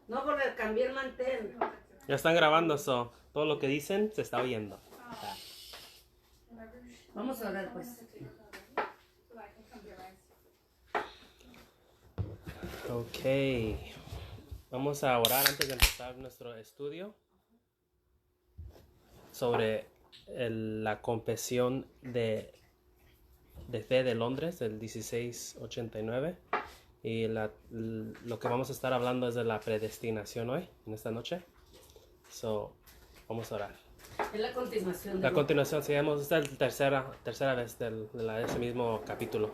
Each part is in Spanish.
No, porque cambié el mantel. Ya están grabando, so todo lo que dicen se está oyendo. Vamos a orar, pues. Ok. Vamos a orar antes de empezar nuestro estudio sobre la confesión de fe de Londres del 1689. Y lo que vamos a estar hablando es de la predestinación hoy, en esta noche. So, vamos a orar. Es la continuación. La continuación, sigamos, esta es la tercera vez de ese mismo capítulo.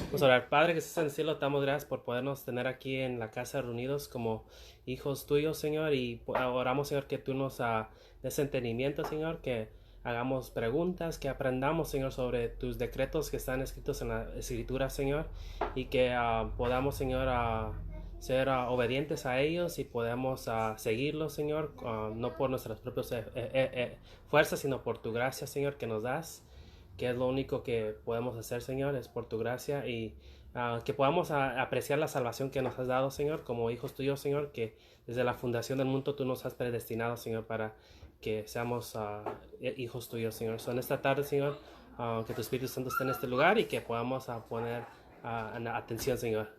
Vamos a orar. Padre que estás en el cielo, te damos gracias por podernos tener aquí en la casa reunidos como hijos tuyos, Señor. Y oramos, Señor, que tú nos des entendimiento, Señor, que hagamos preguntas, que aprendamos, Señor, sobre tus decretos que están escritos en la Escritura, Señor. Y que podamos, Señor, ser obedientes a ellos y podamos seguirlos, Señor, no por nuestras propias fuerzas, sino por tu gracia, Señor, que nos das, que es lo único que podemos hacer, Señor, es por tu gracia y que podamos apreciar la salvación que nos has dado, Señor, como hijos tuyos, Señor, que desde la fundación del mundo tú nos has predestinado, Señor, para que seamos hijos tuyos, Señor. So, en esta tarde, Señor, que tu Espíritu Santo esté en este lugar y que podamos poner atención, Señor,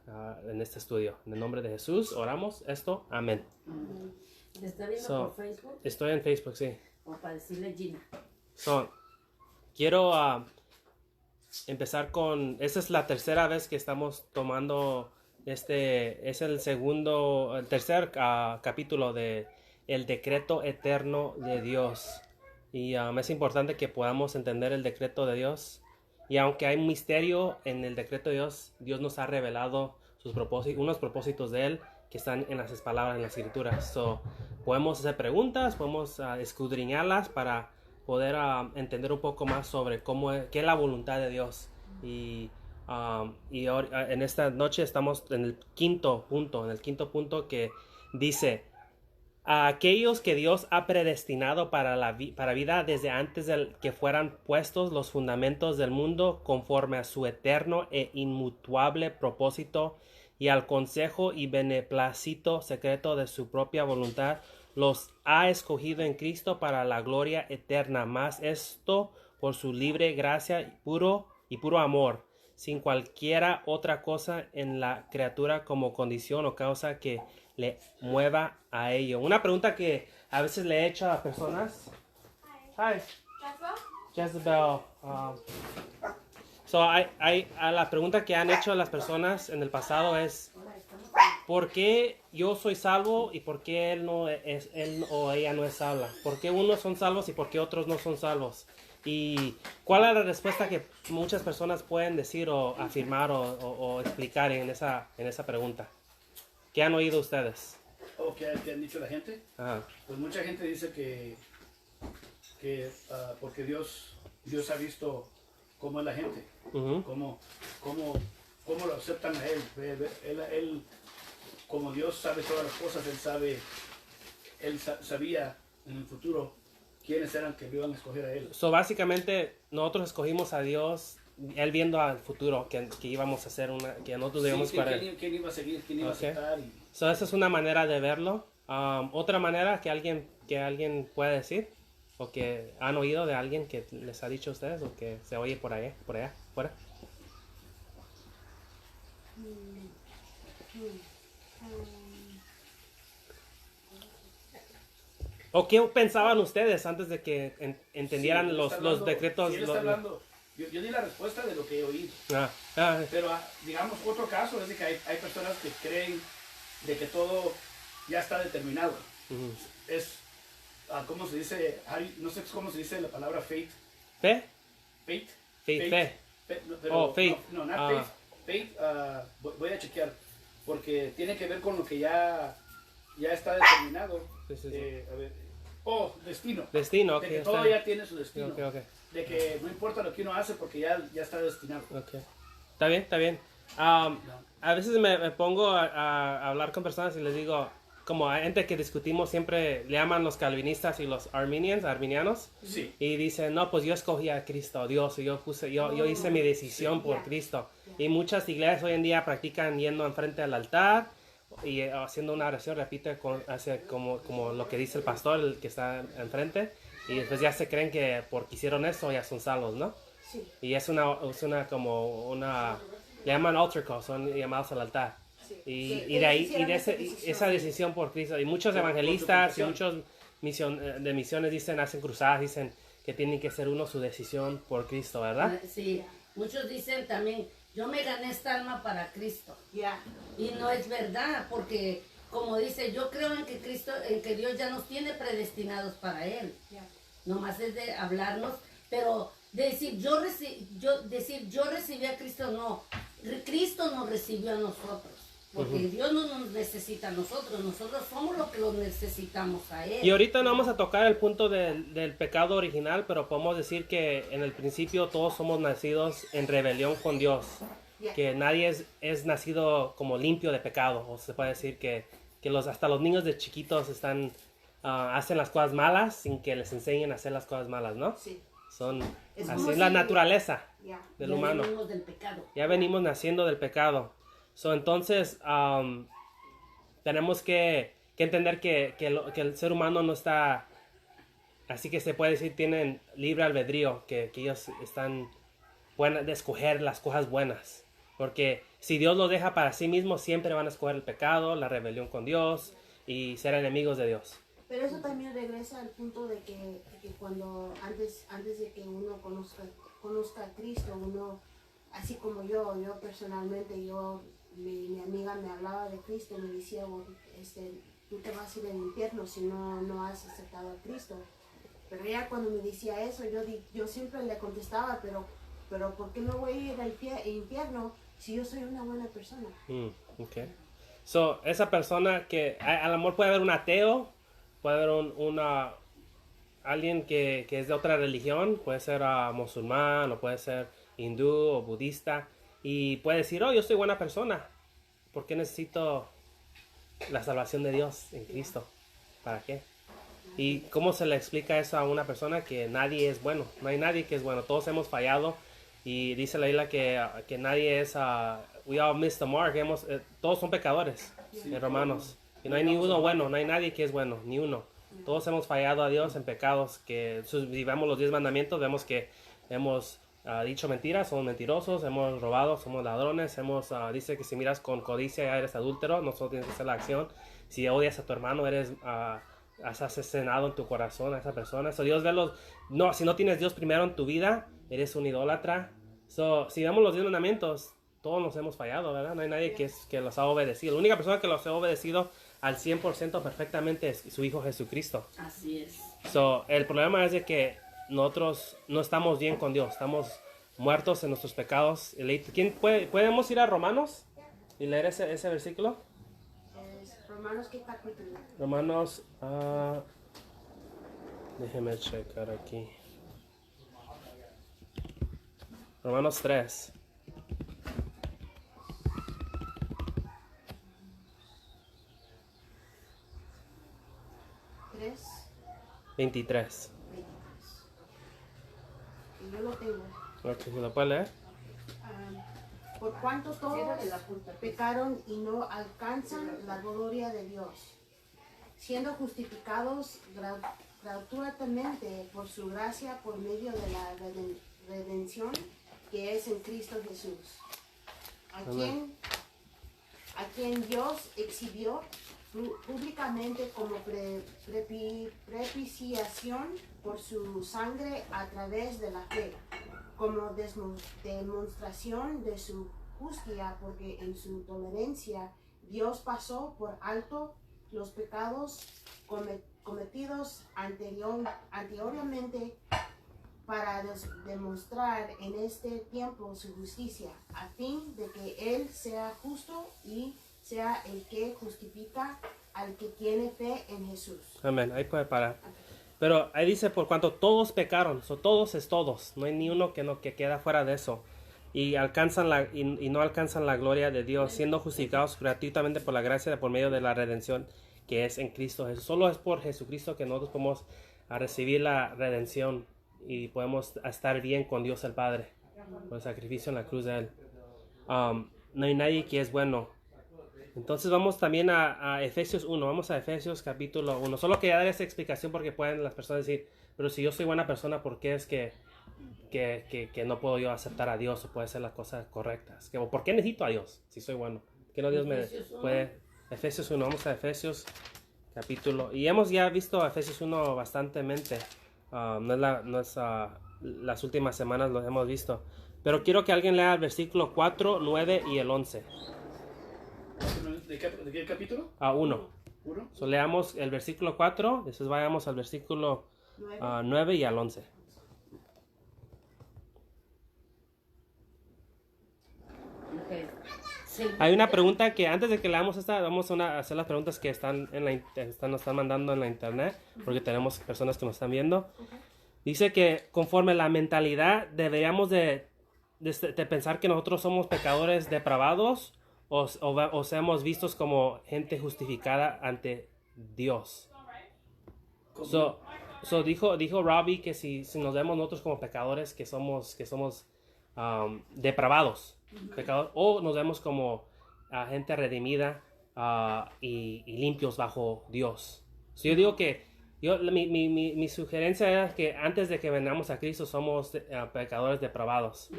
en este estudio. En el nombre de Jesús oramos esto. Amén. ¿Te está viendo por Facebook? Estoy en Facebook, sí. O para decirle Gina. Quiero empezar con... Esta es la tercera vez que estamos tomando es el tercer capítulo de el decreto eterno de Dios. Y es importante que podamos entender el decreto de Dios. Y aunque hay misterio en el decreto de Dios, Dios nos ha revelado unos propósitos de Él que están en las palabras, en las escrituras. Podemos hacer preguntas, podemos escudriñarlas para poder entender un poco más sobre qué es la voluntad de Dios. Y en esta noche estamos en el quinto punto que dice: a aquellos que Dios ha predestinado para vida desde antes de que fueran puestos los fundamentos del mundo, conforme a su eterno e inmutable propósito y al consejo y beneplácito secreto de su propia voluntad, los ha escogido en Cristo para la gloria eterna, más esto por su libre gracia y puro amor, sin cualquiera otra cosa en la criatura como condición o causa que le mueva a ello. Una pregunta que a veces le he hecho a las personas. Hi. Jezebel. La pregunta que han hecho las personas en el pasado es: ¿por qué yo soy salvo y por qué él o ella no es salva? ¿Por qué unos son salvos y por qué otros no son salvos? ¿Y cuál es la respuesta que muchas personas pueden decir o afirmar o explicar en esa pregunta? ¿Qué han oído ustedes? ¿O qué han dicho la gente? Ajá. Pues mucha gente dice que porque Dios ha visto cómo es la gente, cómo lo aceptan a Él. Él, como Dios sabe todas las cosas, Él sabía en el futuro quiénes eran que lo iban a escoger a Él. Básicamente nosotros escogimos a Dios, Él viendo al futuro que íbamos a hacer que nosotros debíamos para Él. ¿Quién iba a seguir? ¿Quién iba a aceptar? Esa es una manera de verlo. Otra manera que alguien puede decir, o que han oído de alguien que les ha dicho a ustedes, o que se oye por allá, fuera. ¿O qué pensaban ustedes antes de que entendieran los decretos? Sí, él está hablando. Yo di la respuesta de lo que he oído. Pero digamos, otro caso es de que hay personas que creen de que todo ya está determinado. Es, ¿cómo se dice? No sé cómo se dice la palabra faith. ¿Fe? Faith. Fe. Faith. No, not faith. Faith, voy a chequear, porque tiene que ver con lo que ya está determinado. Sí. A ver. Destino. Destino, ok. De que todo ya tiene su destino. Okay. De que no importa lo que uno hace porque ya está destinado. Okay. Está bien. A veces me pongo a hablar con personas y les digo, como hay gente que discutimos, siempre le llaman los calvinistas y los arminianos. Sí. Y dicen, no, pues yo escogí a Cristo, Dios, y yo hice mi decisión por Cristo. Y muchas iglesias hoy en día practican yendo enfrente al altar, y haciendo una oración repite como lo que dice el pastor, el que está enfrente, y después ya se creen que porque hicieron eso ya son salvos, ¿no? Sí. Y es una como una, le llaman altar call, son llamados al altar. Sí. Y de ahí, esa decisión por Cristo. Y muchos evangelistas y muchos de misiones hacen cruzadas, dicen que tienen que ser uno su decisión por Cristo, ¿verdad? Sí, muchos dicen también, yo me gané esta alma para Cristo. Ya. Y no es verdad, porque como dice, yo creo en que Cristo, en que Dios ya nos tiene predestinados para Él. Ya. Nomás es de hablarnos, pero decir yo recibí a Cristo, no. Cristo nos recibió a nosotros. Porque Dios no nos necesita a nosotros somos los que los necesitamos a Él. Y ahorita no vamos a tocar el punto del pecado original, pero podemos decir que en el principio todos somos nacidos en rebelión con Dios. Yeah. Que nadie es nacido como limpio de pecado. O se puede decir que hasta los niños de chiquitos hacen las cosas malas sin que les enseñen a hacer las cosas malas, ¿no? Sí. Así como es la si- naturaleza Ya. del Ya humano. venimos del pecado. Ya venimos naciendo del pecado. Entonces, tenemos que entender que el ser humano no está, así que se puede decir, tienen libre albedrío, que ellos están de escoger las cosas buenas. Porque si Dios los deja para sí mismo, siempre van a escoger el pecado, la rebelión con Dios y ser enemigos de Dios. Pero eso también regresa al punto de que cuando antes de que uno conozca a Cristo, uno, así como yo personalmente, mi amiga me hablaba de Cristo y me decía, tú te vas a ir al infierno si no has aceptado a Cristo. Pero ella cuando me decía eso, yo siempre le contestaba, pero ¿por qué no voy a ir al infierno si yo soy una buena persona? Okay. Esa persona que a lo mejor puede haber un ateo, puede haber alguien que es de otra religión, puede ser musulmán o puede ser hindú o budista, y puede decir, yo soy buena persona, ¿por qué necesito la salvación de Dios en Cristo? ¿Para qué? ¿Y cómo se le explica eso a una persona que nadie es bueno? No hay nadie que es bueno, todos hemos fallado, y dice la Biblia que nadie es, we all missed the mark, todos son pecadores, en Romanos, y no hay ni uno bueno, no hay nadie que es bueno, ni uno. Todos hemos fallado a Dios en pecados, que si vemos los 10 mandamientos, vemos que hemos dicho mentiras, somos mentirosos, hemos robado, somos ladrones, dice que si miras con codicia ya eres adúltero, no solo tienes que hacer la acción. Si odias a tu hermano, has asesinado en tu corazón a esa persona. Dios si no tienes Dios primero en tu vida, eres un idólatra. Si vemos los 10 mandamientos, todos nos hemos fallado, ¿verdad? No hay nadie que los ha obedecido. La única persona que los ha obedecido al 100% perfectamente es su Hijo Jesucristo. Así es. El problema es de que nosotros no estamos bien con Dios, estamos muertos en nuestros pecados. ¿Podemos ir a Romanos y leer ese versículo? Romanos, ¿qué capítulo? Romanos, déjeme checar aquí. Romanos 3. 23. Y yo lo tengo. Ok, ¿se lo puede leer? Por cuanto todos Ciérrale la puerta. pecaron y no alcanzan la gloria de Dios, siendo justificados gratuitamente por su gracia por medio de la redención que es en Cristo Jesús, a quien Dios exhibió públicamente como propiciación por su sangre a través de la fe, como demostración de su justicia, porque en su tolerancia Dios pasó por alto los pecados cometidos anteriormente para demostrar en este tiempo su justicia, a fin de que Él sea justo y sea el que justifica al que tiene fe en Jesús. Amén, ahí puede parar. Pero ahí dice, por cuanto todos pecaron, todos es todos, no hay ni uno que queda fuera de eso. Y no alcanzan la gloria de Dios, siendo justificados gratuitamente por la gracia por medio de la redención que es en Cristo Jesús. Solo es por Jesucristo que nosotros podemos recibir la redención y podemos estar bien con Dios el Padre por el sacrificio en la cruz de Él. No hay nadie que es bueno. Entonces vamos también a Efesios 1, vamos a Efesios capítulo 1. Solo quería dar esa explicación porque pueden las personas decir, pero si yo soy buena persona, ¿por qué es que no puedo yo aceptar a Dios o puede hacer las cosas correctas? ¿Por qué necesito a Dios si soy bueno? ¿Qué no Dios me puede? Efesios 1, vamos a Efesios capítulo. Y hemos ya visto Efesios 1 bastantemente. Las últimas semanas lo hemos visto. Pero quiero que alguien lea el versículo 4, 9 y el 11. ¿De qué capítulo? 1. ¿Uno? So, leamos el versículo 4, después vayamos al versículo 9 y al 11. Okay. Hay una pregunta que antes de que leamos esta, vamos a hacer las preguntas que nos están mandando en la internet, porque tenemos personas que nos están viendo. Dice que conforme la mentalidad deberíamos de pensar que nosotros somos pecadores depravados o seamos vistos como gente justificada ante Dios. Dijo Robbie que si nos vemos nosotros como pecadores que somos depravados, pecadores, o nos vemos como gente redimida y limpios bajo Dios. Yo digo que mi sugerencia era que antes de que vengamos a Cristo somos pecadores depravados.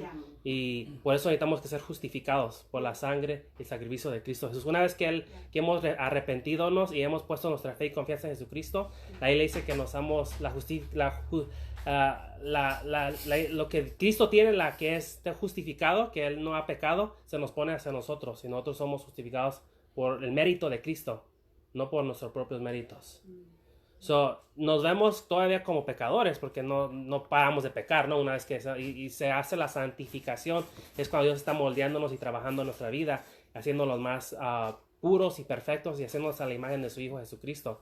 Y por eso necesitamos que ser justificados por la sangre y el sacrificio de Cristo Jesús. Una vez que hemos arrepentidonos y hemos puesto nuestra fe y confianza en Jesucristo, la Biblia dice que nos damos lo que Cristo tiene, la que es justificado, que Él no ha pecado, se nos pone hacia nosotros. Y nosotros somos justificados por el mérito de Cristo, no por nuestros propios méritos. Nos vemos todavía como pecadores porque no paramos de pecar, ¿no? Una vez que se hace la santificación, es cuando Dios está moldeándonos y trabajando en nuestra vida, haciéndonos más puros y perfectos y haciéndonos a la imagen de su Hijo Jesucristo.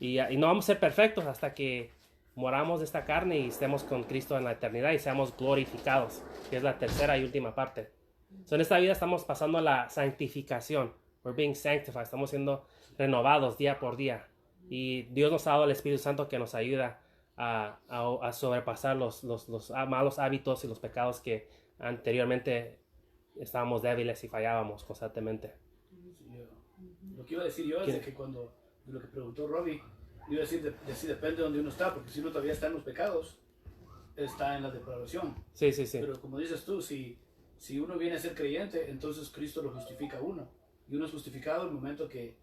Y no vamos a ser perfectos hasta que moramos de esta carne y estemos con Cristo en la eternidad y seamos glorificados, que es la tercera y última parte. En esta vida estamos pasando a la santificación. We're being sanctified, estamos siendo renovados día por día. Y Dios nos ha dado el Espíritu Santo que nos ayuda a sobrepasar los malos hábitos y los pecados que anteriormente estábamos débiles y fallábamos constantemente. Lo que iba a decir yo es de que cuando lo que preguntó Robbie, iba a decir depende de donde uno está, porque si uno todavía está en los pecados, está en la depravación. Sí. Pero como dices tú, si uno viene a ser creyente, entonces Cristo lo justifica a uno. Y uno es justificado en el momento que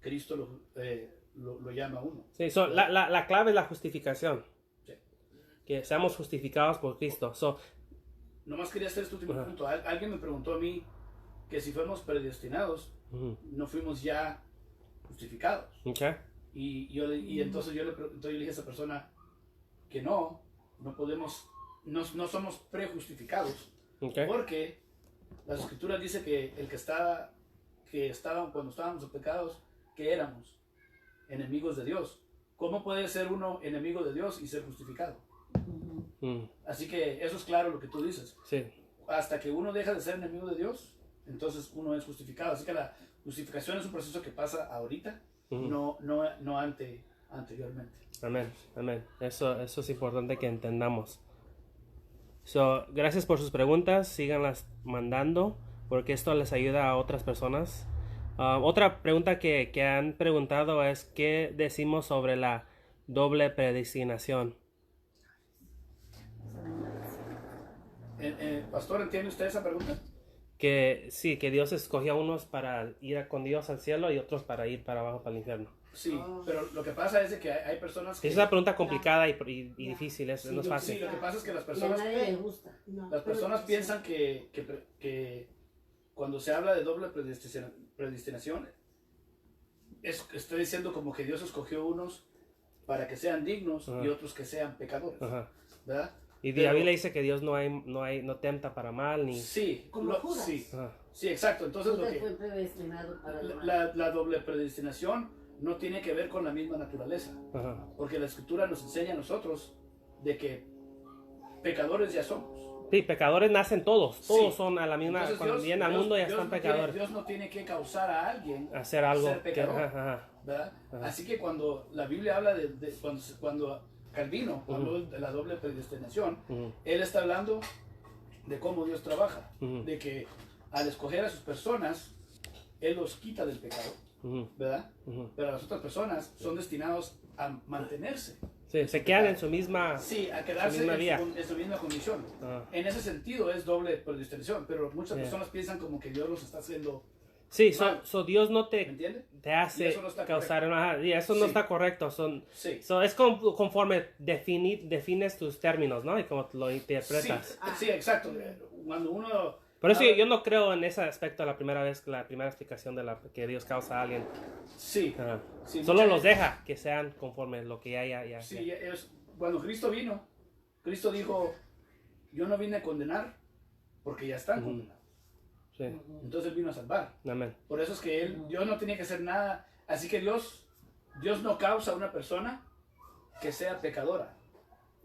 Cristo lo llama a uno. Sí, la clave es la justificación. Sí. Que seamos justificados por Cristo. Nomás quería hacer este último punto. Alguien me preguntó a mí que si fuimos predestinados, no fuimos ya justificados. Okay. Y entonces yo le dije a esa persona que no podemos, no somos prejustificados. Okay. Porque las escrituras dice que cuando estábamos en pecados, que éramos enemigos de Dios. ¿Cómo puede ser uno enemigo de Dios y ser justificado? Así que eso es claro lo que tú dices. Sí. Hasta que uno deja de ser enemigo de Dios, entonces uno es justificado. Así que la justificación es un proceso que pasa ahorita, no anteriormente. Amén. Eso es importante que entendamos. Gracias por sus preguntas. Síganlas mandando porque esto les ayuda a otras personas. Otra pregunta que han preguntado es ¿qué decimos sobre la doble predestinación? Pastor, ¿entiende usted esa pregunta? Que sí, que Dios escogió a unos para ir con Dios al cielo y otros para ir para abajo, para el infierno. Sí, pero lo que pasa es de que hay personas que... Es una pregunta complicada y difícil, no es fácil. Sí, lo que pasa es que las Y a personas... nadie le gusta. Las personas piensan que cuando se habla de doble predestinación, estoy diciendo como que Dios escogió unos para que sean dignos y otros que sean pecadores, ¿verdad? Y la Biblia dice que Dios no tempta para mal ni... Sí, como Judas. Sí, exacto. Entonces Judas fue predestinado para el mal. la doble predestinación no tiene que ver con la misma naturaleza, porque la Escritura nos enseña a nosotros de que pecadores ya somos. Sí, pecadores nacen todos Sí. son a la misma, Entonces, cuando vienen al mundo ya Dios están no pecadores. Dios no tiene que causar a alguien Hacer algo. ser pecador, ¿verdad? Así que cuando la Biblia habla cuando Calvino habló de la doble predestinación, él está hablando de cómo Dios trabaja, de que al escoger a sus personas, Él los quita del pecado, ¿verdad? Pero las otras personas son destinados a mantenerse. Sí, se quedan en su misma, sí, a quedarse en su misma condición. En ese sentido es doble predestinación, pero muchas personas piensan como que Dios los está haciendo. Sí, Dios no te hace no causar una... Y eso no está correcto. Es conforme defines tus términos, ¿no? Y cómo lo interpretas. Sí, exacto. Cuando uno... Por eso yo no creo en ese aspecto la primera explicación de que Dios causa a alguien. Sí. Solo los deja que sean conforme lo que ya. Sí, cuando Cristo vino, Cristo dijo, yo no vine a condenar porque ya están condenados. Sí. Entonces Él vino a salvar. Amén. Por eso es que Dios no tenía que hacer nada. Así que Dios no causa a una persona que sea pecadora.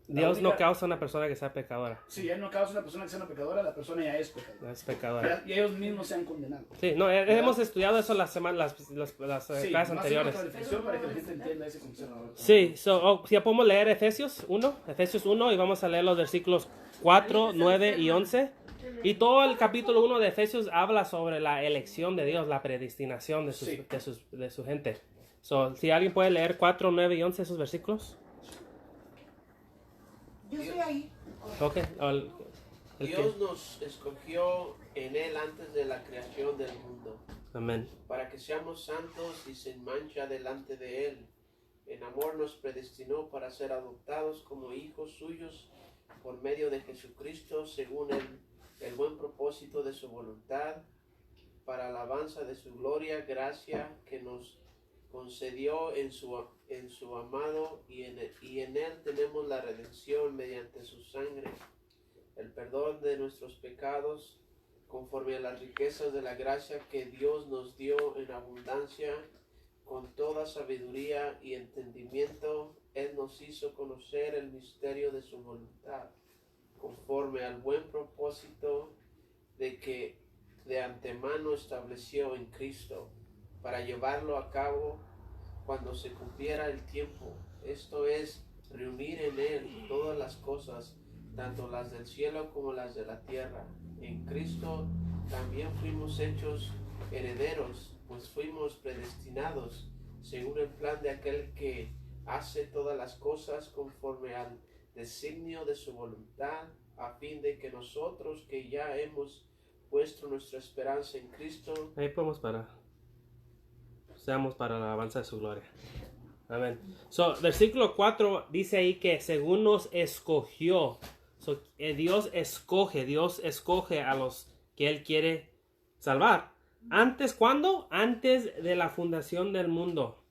Dios no causa a una persona que sea pecadora. Sí, Él no causa a una persona que sea una pecadora, la persona ya es pecadora. Es pecadora. Y ellos mismos se han condenado. Sí, no, hemos estudiado eso las clases anteriores. Para que la gente entienda ese concepto. Sí, ya podemos leer Efesios 1, y vamos a leer los versículos 4, 9 y 11. Y todo el capítulo 1 de Efesios habla sobre la elección de Dios, la predestinación de su gente. Si alguien puede leer 4, 9 y 11 esos versículos. Yo estoy ahí. Ok. Dios nos escogió en Él antes de la creación del mundo. Amén. Para que seamos santos y sin mancha delante de Él. En amor nos predestinó para ser adoptados como hijos suyos por medio de Jesucristo, según el buen propósito de su voluntad, para alabanza de su gloria, gracia que nos concedió en su amado, y en él tenemos la redención mediante su sangre, el perdón de nuestros pecados, conforme a las riquezas de la gracia que Dios nos dio en abundancia, con toda sabiduría y entendimiento. Él nos hizo conocer el misterio de su voluntad, conforme al buen propósito de que de antemano estableció en Cristo, para llevarlo a cabo cuando se cumpliera el tiempo. Esto es, reunir en Él todas las cosas, tanto las del cielo como las de la tierra. En Cristo también fuimos hechos herederos, pues fuimos predestinados, según el plan de aquel que hace todas las cosas conforme al designio de su voluntad, a fin de que nosotros que ya hemos puesto nuestra esperanza en Cristo, ahí podemos parar. Seamos para la alabanza de su gloria. Amén. Versículo 4 dice ahí que según nos escogió. Dios escoge a los que Él quiere salvar. ¿Antes cuándo? Antes de la fundación del mundo.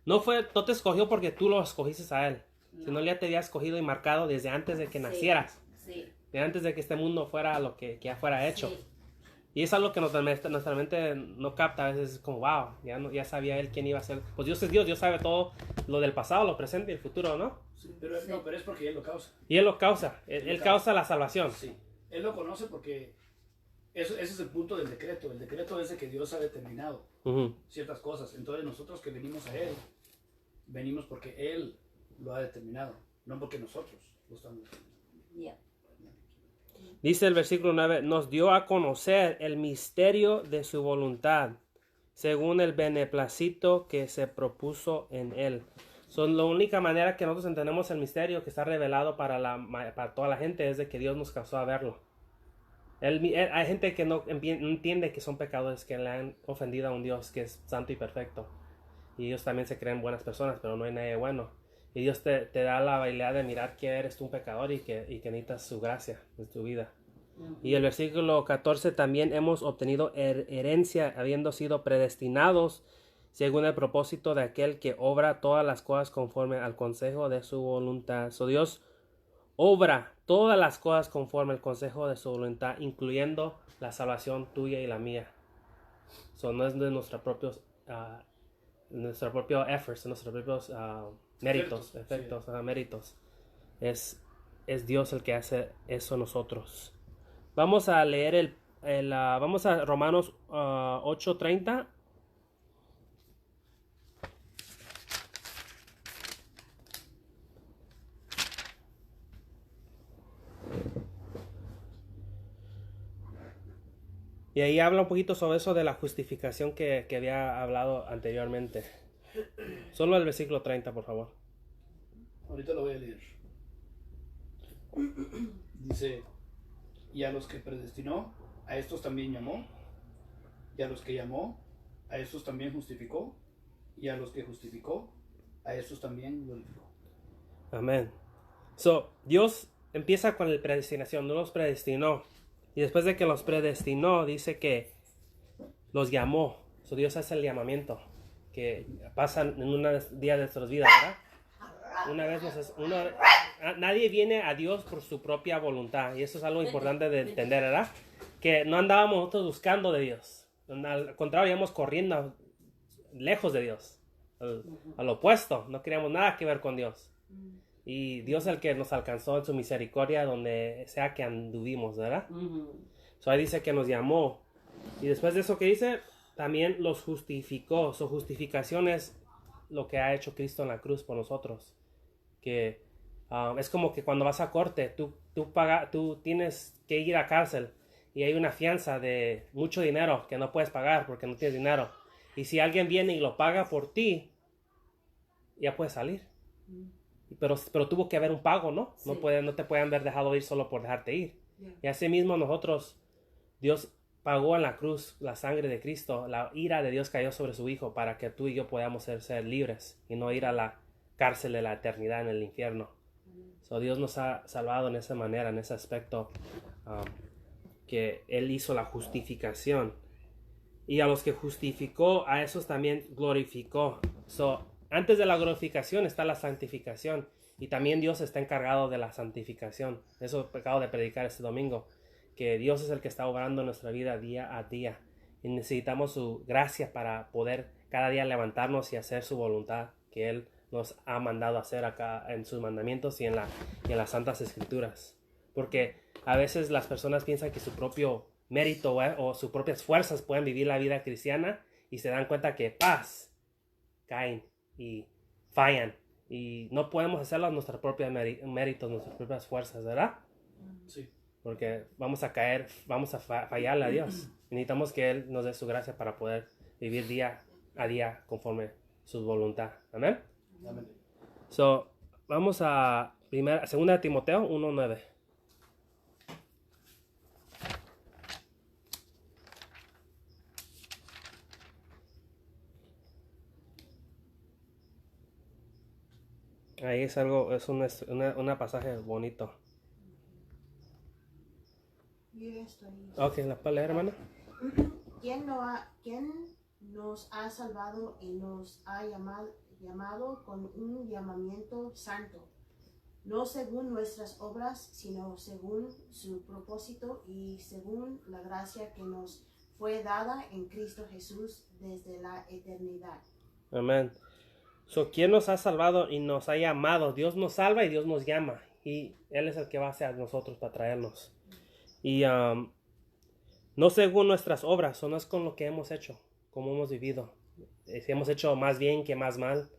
No te escogió porque tú lo escogiste a Él. Sino ya te había escogido y marcado desde antes de que nacieras. Sí. De antes de que este mundo fuera lo que ya fuera hecho. Sí. Y es algo que nuestra mente no capta. A veces es como, wow, ya sabía Él quién iba a ser. Pues Dios es Dios sabe todo lo del pasado, lo presente y el futuro, ¿no? Sí, pero es porque Él lo causa. Y Él lo causa. Él causa la salvación. Sí. Él lo conoce porque ese es el punto del decreto. El decreto es de que Dios ha determinado ciertas cosas. Entonces nosotros que venimos a Él, venimos porque Él lo ha determinado, no porque nosotros lo estamos determinando. Yeah. Dice el versículo 9, nos dio a conocer el misterio de su voluntad, según el beneplácito que se propuso en Él. La única manera que nosotros entendemos el misterio que está revelado para toda la gente es de que Dios nos causó a verlo. Hay gente que no entiende que son pecadores, que le han ofendido a un Dios que es santo y perfecto. Y ellos también se creen buenas personas, pero no hay nadie bueno. Y Dios te da la habilidad de mirar que eres tú un pecador y que necesitas su gracia en tu vida. Y el versículo 14, también hemos obtenido herencia, habiendo sido predestinados según el propósito de aquel que obra todas las cosas conforme al consejo de su voluntad. Dios obra todas las cosas conforme al consejo de su voluntad, incluyendo la salvación tuya y la mía. No es de nuestros propios efforts, nuestros propios méritos. Es Dios el que hace eso nosotros. Vamos a leer vamos a Romanos 8:30. Y ahí habla un poquito sobre eso de la justificación que había hablado anteriormente. Solo el versículo 30, por favor. Ahorita lo voy a leer. Dice, y a los que predestinó, a estos también llamó, y a los que llamó, a estos también justificó, y a los que justificó, a estos también glorificó. Amén. So, Dios empieza con la predestinación, no los predestinó. Y después de que los predestinó, dice que los llamó. So, Dios hace el llamamiento que pasa en un día de nuestras vidas, ¿verdad? Nadie viene a Dios por su propia voluntad. Y eso es algo importante de entender, ¿verdad? Que no andábamos nosotros buscando de Dios. Al contrario, íbamos corriendo lejos de Dios. Al opuesto, no queríamos nada que ver con Dios. Y Dios es el que nos alcanzó en su misericordia donde sea que anduvimos, ¿verdad? So, ahí dice que nos llamó. Y después de eso que dice, también los justificó. Su justificación es lo que ha hecho Cristo en la cruz por nosotros. Que es como que cuando vas a corte, tú tienes que ir a cárcel y hay una fianza de mucho dinero que no puedes pagar porque no tienes dinero. Y si alguien viene y lo paga por ti, ya puedes salir. Pero tuvo que haber un pago, ¿no? Sí. No te pueden haber dejado ir solo por dejarte ir. Yeah. Y así mismo nosotros, Dios pagó en la cruz la sangre de Cristo, la ira de Dios cayó sobre su Hijo para que tú y yo podamos ser libres y no ir a la cárcel de la eternidad en el infierno. So, Dios nos ha salvado en esa manera, en ese aspecto, que Él hizo la justificación. Y a los que justificó, a esos también glorificó. So, antes de la glorificación está la santificación. Y también Dios está encargado de la santificación. Eso acabo de predicar este domingo. Que Dios es el que está obrando en nuestra vida día a día. Y necesitamos su gracia para poder cada día levantarnos y hacer su voluntad. Que Él nos ha mandado a hacer acá en sus mandamientos y en las santas escrituras. Porque a veces las personas piensan que su propio mérito o sus propias fuerzas pueden vivir la vida cristiana. Y se dan cuenta que caen y fallan y no podemos hacerlo a nuestros propios méritos, nuestras propias fuerzas, ¿verdad? Sí. Porque vamos a caer, vamos a fallarle a Dios. Y necesitamos que Él nos dé su gracia para poder vivir día a día conforme su voluntad. Amén. Amén. So, vamos a 2 Timoteo 1:9. Ahí es un pasaje bonito. Ok, ¿la puedes leer, hermana? ¿Quién nos ha salvado y nos ha llamado con un llamamiento santo? No según nuestras obras, sino según su propósito y según la gracia que nos fue dada en Cristo Jesús desde la eternidad. Amén. So, ¿quién nos ha salvado y nos ha llamado? Dios nos salva y Dios nos llama. Y Él es el que va hacia nosotros para traernos. Y no según nuestras obras, o no es con lo que hemos hecho, como hemos vivido. Si hemos hecho más bien que más mal,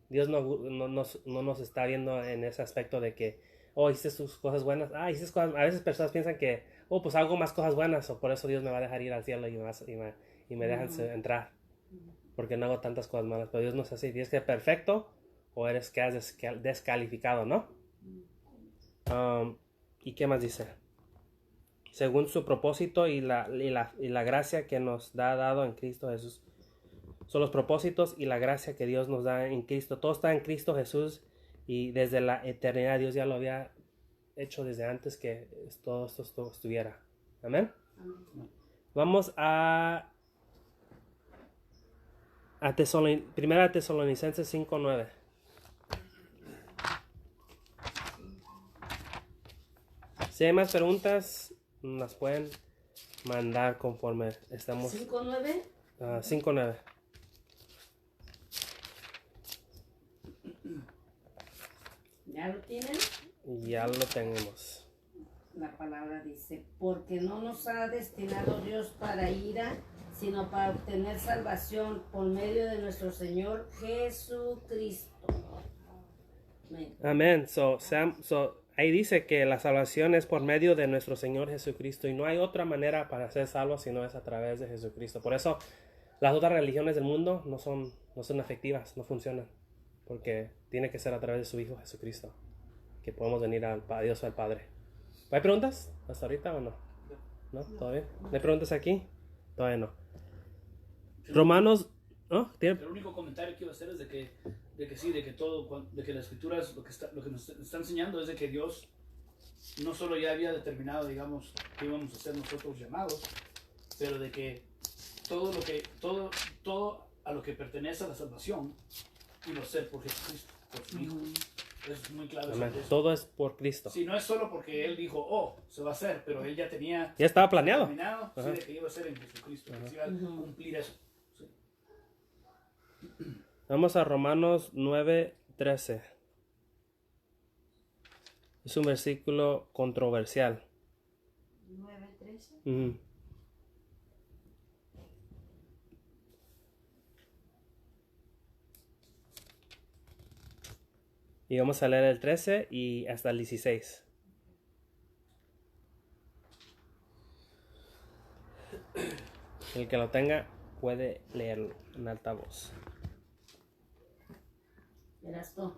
Dios no nos está viendo en ese aspecto de que, hiciste sus cosas buenas. Hiciste cosas. A veces personas piensan que, pues hago más cosas buenas, o por eso Dios me va a dejar ir al cielo y me dejan entrar. Porque no hago tantas cosas malas. Pero Dios no es así. ¿Tienes que ser perfecto o eres que has descalificado, no? ¿Y qué más dice? Según su propósito y la gracia que nos ha dado en Cristo Jesús. Son los propósitos y la gracia que Dios nos da en Cristo. Todo está en Cristo Jesús. Y desde la eternidad Dios ya lo había hecho desde antes que todo esto estuviera. Amén. Vamos a Primera Tesalonicenses 5:9. Si hay más preguntas, las pueden mandar conforme estamos. 5:9. 5:9. ¿Ya lo tienen? Ya lo tenemos. La palabra dice, porque no nos ha destinado Dios para ira, sino para obtener salvación por medio de nuestro Señor Jesucristo. Amén. ahí dice que la salvación es por medio de nuestro Señor Jesucristo y no hay otra manera para ser salvos si no es a través de Jesucristo. Por eso las otras religiones del mundo no son efectivas, no funcionan, porque tiene que ser a través de su Hijo Jesucristo que podemos venir a Dios al Padre. ¿Hay preguntas hasta ahorita o no? ¿No? ¿Todo bien? ¿No hay preguntas aquí? Todavía no. Romanos... ¿Oh? ¿Tiene? El único comentario que iba a hacer es de que sí, de que todo, de que la escritura es lo que nos está enseñando es de que Dios no solo ya había determinado, digamos, que íbamos a ser nosotros llamados, pero de que todo a lo que pertenece a la salvación iba a ser por Jesucristo, por su Hijo. Es muy claro. Amén. Todo es por Cristo. Sí, no es solo porque Él dijo, se va a hacer, pero Él ya tenía... Ya estaba planeado. Determinado, sí, de que iba a ser en Jesucristo, que se iba a cumplir eso. Sí. Vamos a Romanos 9:13. Es un versículo controversial. 9:13. Y vamos a leer el 13 y hasta el 16. El que lo tenga puede leerlo en alta voz. Verás tú.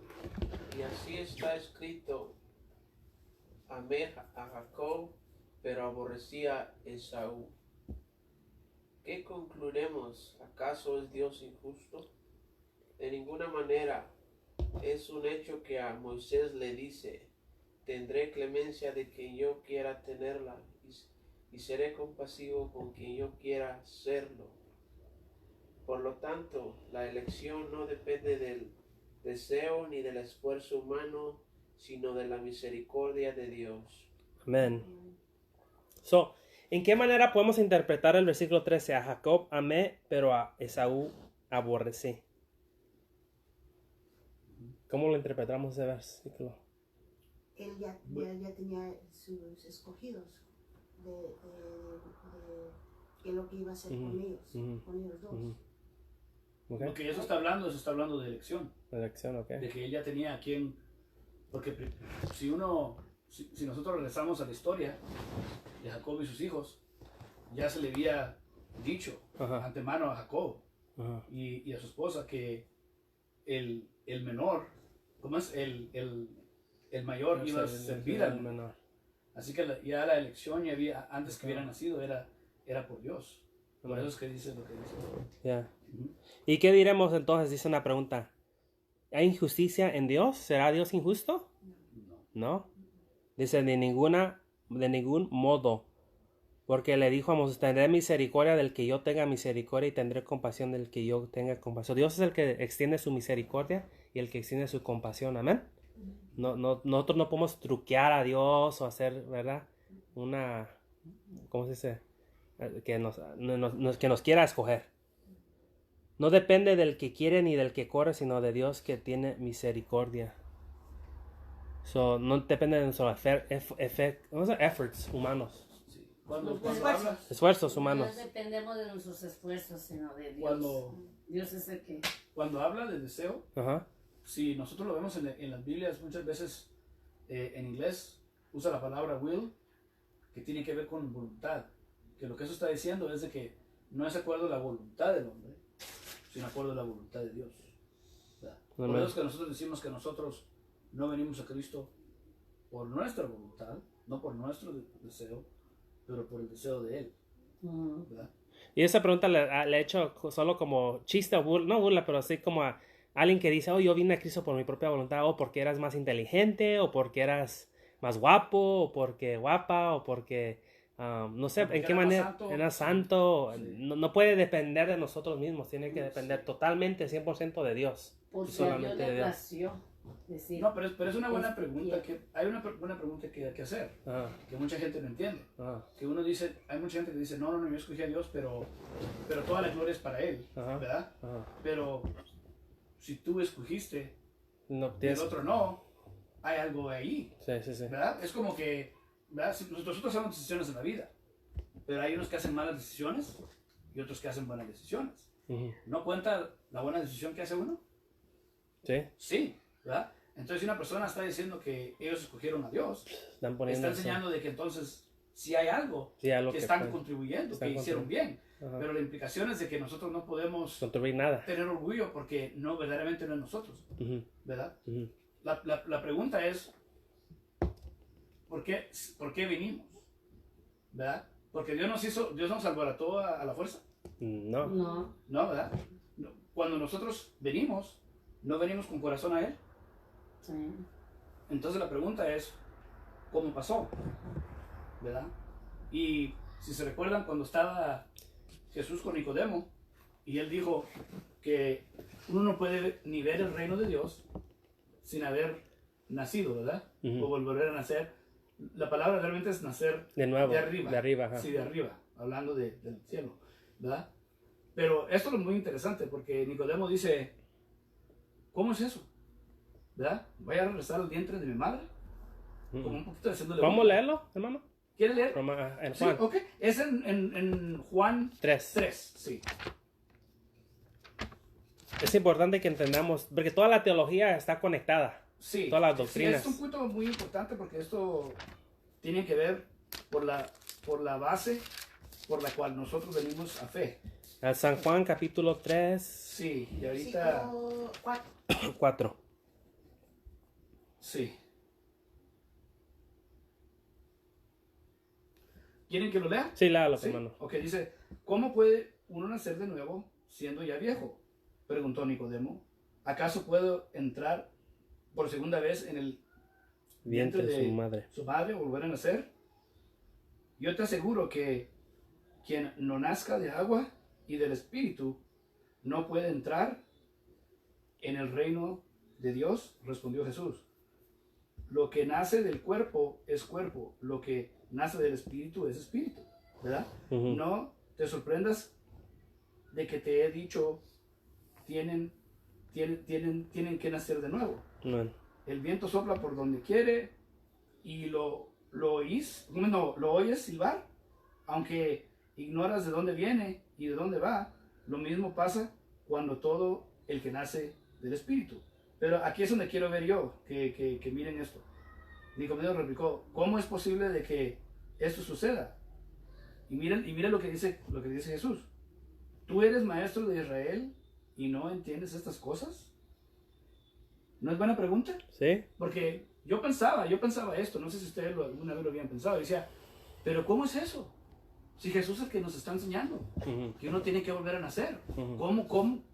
Y así está escrito: amé a Jacob, pero aborrecí a Esaú. ¿Qué concluiremos? ¿Acaso es Dios injusto? De ninguna manera. Es un hecho que a Moisés le dice: tendré clemencia de quien yo quiera tenerla, y seré compasivo con quien yo quiera serlo. Por lo tanto, la elección no depende del deseo ni del esfuerzo humano, sino de la misericordia de Dios. Amén. So, ¿en qué manera podemos interpretar el versículo 13? A Jacob amé, pero a Esaú aborrecí. ¿Cómo lo interpretamos ese versículo? Él ya tenía sus escogidos de qué es lo que iba a hacer con ellos dos. Okay. Lo que eso está hablando de elección. Elección, ok. De que él ya tenía a quien... Porque si nosotros regresamos a la historia de Jacob y sus hijos, ya se le había dicho antemano a Jacob y a su esposa que el menor, ¿cómo es? El mayor iba a servir al menor. Así que ya la elección ya había, antes que hubiera nacido, era por Dios. Por eso es que dice lo que dice. Yeah. ¿Y qué diremos entonces? Dice una pregunta. ¿Hay injusticia en Dios? ¿Será Dios injusto? No. Dice de ningún modo. Porque le dijo a Moisés: tendré misericordia del que yo tenga misericordia y tendré compasión del que yo tenga compasión. Dios es el que extiende su misericordia y el que extiende su compasión. Amén. Nosotros no podemos truquear a Dios o hacer, ¿verdad? ¿Cómo se dice? Que nos quiera escoger. No depende del que quiere ni del que corre, sino de Dios que tiene misericordia. No depende de nuestros efforts humanos. Sí. Cuando habla, Esfuerzos humanos. No dependemos de nuestros esfuerzos, sino de Dios. Dios es el que... Cuando habla de deseo, si nosotros lo vemos en las Biblias, muchas veces en inglés usa la palabra will, que tiene que ver con voluntad. Que lo que eso está diciendo es de que no es de acuerdo a la voluntad del hombre, sino de acuerdo a la voluntad de Dios. Por eso es que nosotros decimos que nosotros no venimos a Cristo por nuestra voluntad, no por nuestro deseo, pero por el deseo de Él. ¿Verdad? Y esa pregunta le he hecho solo como chiste o burla, no burla, pero así como a alguien que dice: yo vine a Cristo por mi propia voluntad, o porque eras más inteligente, o porque eras más guapo, o porque guapa, o porque no sé en qué manera era santo. Sí. No puede depender de nosotros mismos, tiene que depender totalmente 100% de Dios. Porque solamente Dios le plació decir. No, pero es una buena pregunta. Hay una buena pregunta que hay que hacer, que mucha gente no entiende. Que uno dice, hay mucha gente que dice: no, yo escogí a Dios, pero toda la gloria es para Él, ¿verdad? Pero si tú escogiste y el otro no, hay algo ahí, sí. ¿verdad? Es como que, ¿verdad? Nosotros hacemos decisiones en la vida, pero hay unos que hacen malas decisiones y otros que hacen buenas decisiones. ¿No cuenta la buena decisión que hace uno? Sí. Sí, ¿verdad? Entonces, si una persona está diciendo que ellos escogieron a Dios, Están poniendo está enseñando de que entonces si hay algo sí, algo que están pueden- contribuyendo, están que hicieron bien. Ajá. Pero la implicación es de que nosotros no podemos Contribuir nada. tener orgullo porque no, verdaderamente no es nosotros, Ujú, ¿verdad? ujú. La pregunta es, ¿por qué vinimos? ¿Verdad? Porque Dios nos alborotó a la fuerza, No. No. ¿no? ¿Verdad? No. Cuando nosotros venimos, no venimos con corazón a Él. Sí. Entonces la pregunta es, ¿cómo pasó? ¿Verdad? Y si se recuerdan cuando estaba Jesús con Nicodemo y él dijo que uno no puede ni ver el reino de Dios sin haber nacido, ¿verdad? Ujú. O volver a nacer. La palabra realmente es nacer De nuevo. de arriba. De arriba, ajá. Sí, de arriba, hablando del cielo, ¿verdad? Pero esto es muy interesante porque Nicodemo dice, ¿cómo es eso? ¿Verdad? ¿Voy a regresar al vientre de mi madre? Como un poquito haciéndole... ¿Podemos leerlo, hermano? ¿Quiere leer? En Sí, Juan ok. Es en Juan 3. 3, sí. Es importante que entendamos, porque toda la teología está conectada. Sí. Todas las Sí, doctrinas. es un punto muy importante porque esto tiene que ver por la base por la cual nosotros venimos a fe. A San Juan capítulo 3, Sí, y ahorita... Versículo 4. 4. Sí. ¿Quieren que lo lea? Sí, léalo, Sí. hermano. Ok, dice, ¿cómo puede uno nacer de nuevo siendo ya viejo? Preguntó Nicodemo. ¿Acaso puedo entrar por segunda vez en el Vientre de su madre. o volver a nacer? Yo te aseguro que quien no nazca de agua y del Espíritu no puede entrar en el reino de Dios, respondió Jesús. Lo que nace del cuerpo es cuerpo, lo que nace del Espíritu es Espíritu, ¿verdad? Ujú. No te sorprendas de que te he dicho, tienen que nacer de nuevo. Amén. El viento sopla por donde quiere y lo oyes silbar, aunque ignoras de dónde viene y de dónde va. Lo mismo pasa cuando todo el que nace del Espíritu. Pero aquí es donde quiero ver yo, que miren esto. Nicodemo replicó, ¿cómo es posible de que esto suceda? Y miren lo que dice Jesús. ¿Tú eres maestro de Israel y no entiendes estas cosas? ¿No es buena pregunta? ¿Sí? Porque yo pensaba esto, no sé si ustedes alguna vez lo habían pensado, y decía, pero ¿cómo es eso? Si Jesús es el que nos está enseñando, Ujú, que uno tiene que volver a nacer, ujú,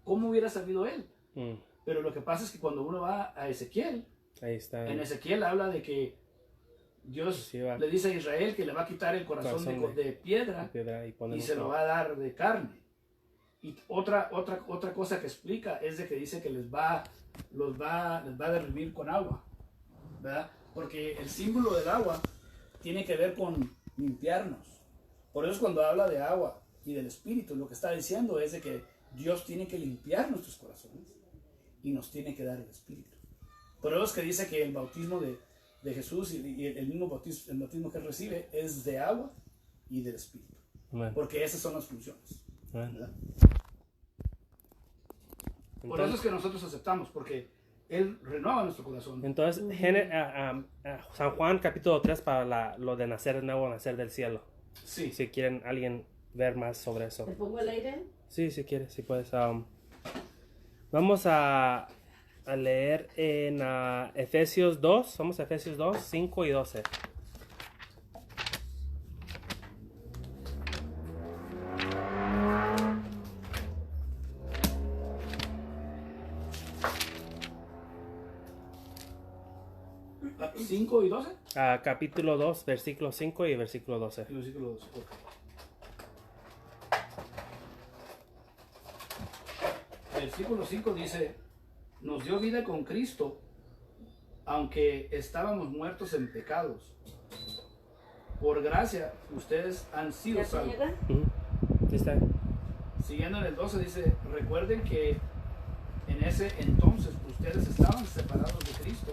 ¿cómo hubiera sabido él? ujú. Pero lo que pasa es que cuando uno va a Ezequiel, Ahí está. en Ezequiel habla de que Dios Sí, va. le dice a Israel que le va a quitar el corazón de piedra Piedra y poner y se lo otro. va a dar de carne. Y otra cosa que explica es de que dice que les va a derretir con agua, ¿verdad? Porque el símbolo del agua tiene que ver con limpiarnos. Por eso cuando habla de agua y del Espíritu, lo que está diciendo es de que Dios tiene que limpiar nuestros corazones y nos tiene que dar el Espíritu. Por eso es que dice que el bautismo de Jesús y el mismo bautismo que él recibe es de agua y del Espíritu. Amén. Porque esas son las funciones, Amén. ¿verdad? Por eso es que nosotros aceptamos, porque Él renueva nuestro corazón. Entonces, San Juan capítulo 3 para lo de nacer de nuevo, nacer del cielo. Sí, Si quieren alguien ver más sobre eso. ¿Te pongo el aire? Sí, si quieres, si puedes. Vamos a leer en Efesios 2. Vamos a Efesios 2, 5 y 12. ¿5 y 12? Capítulo 2, versículo 5 y versículo 12. El versículo 12. Ok. Versículo 5 dice, nos dio vida con Cristo, aunque estábamos muertos en pecados. Por gracia, ustedes han sido ¿Ya te salvos. llega? Ujú. Sí está. Siguiendo en el 12 dice, recuerden que en ese entonces ustedes estaban separados de Cristo,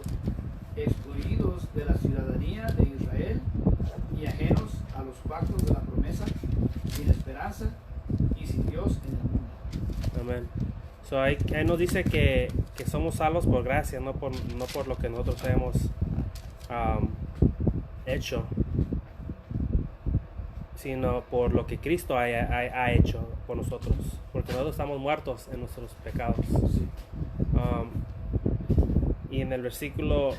excluidos de la ciudadanía de Israel y ajenos a los pactos de la promesa, sin esperanza y sin Dios en el mundo. Amén. So, ahí nos dice que somos salvos por gracia, no por lo que nosotros hemos hecho, sino por lo que Cristo ha hecho por nosotros, porque nosotros estamos muertos en nuestros pecados. Sí. Y en el versículo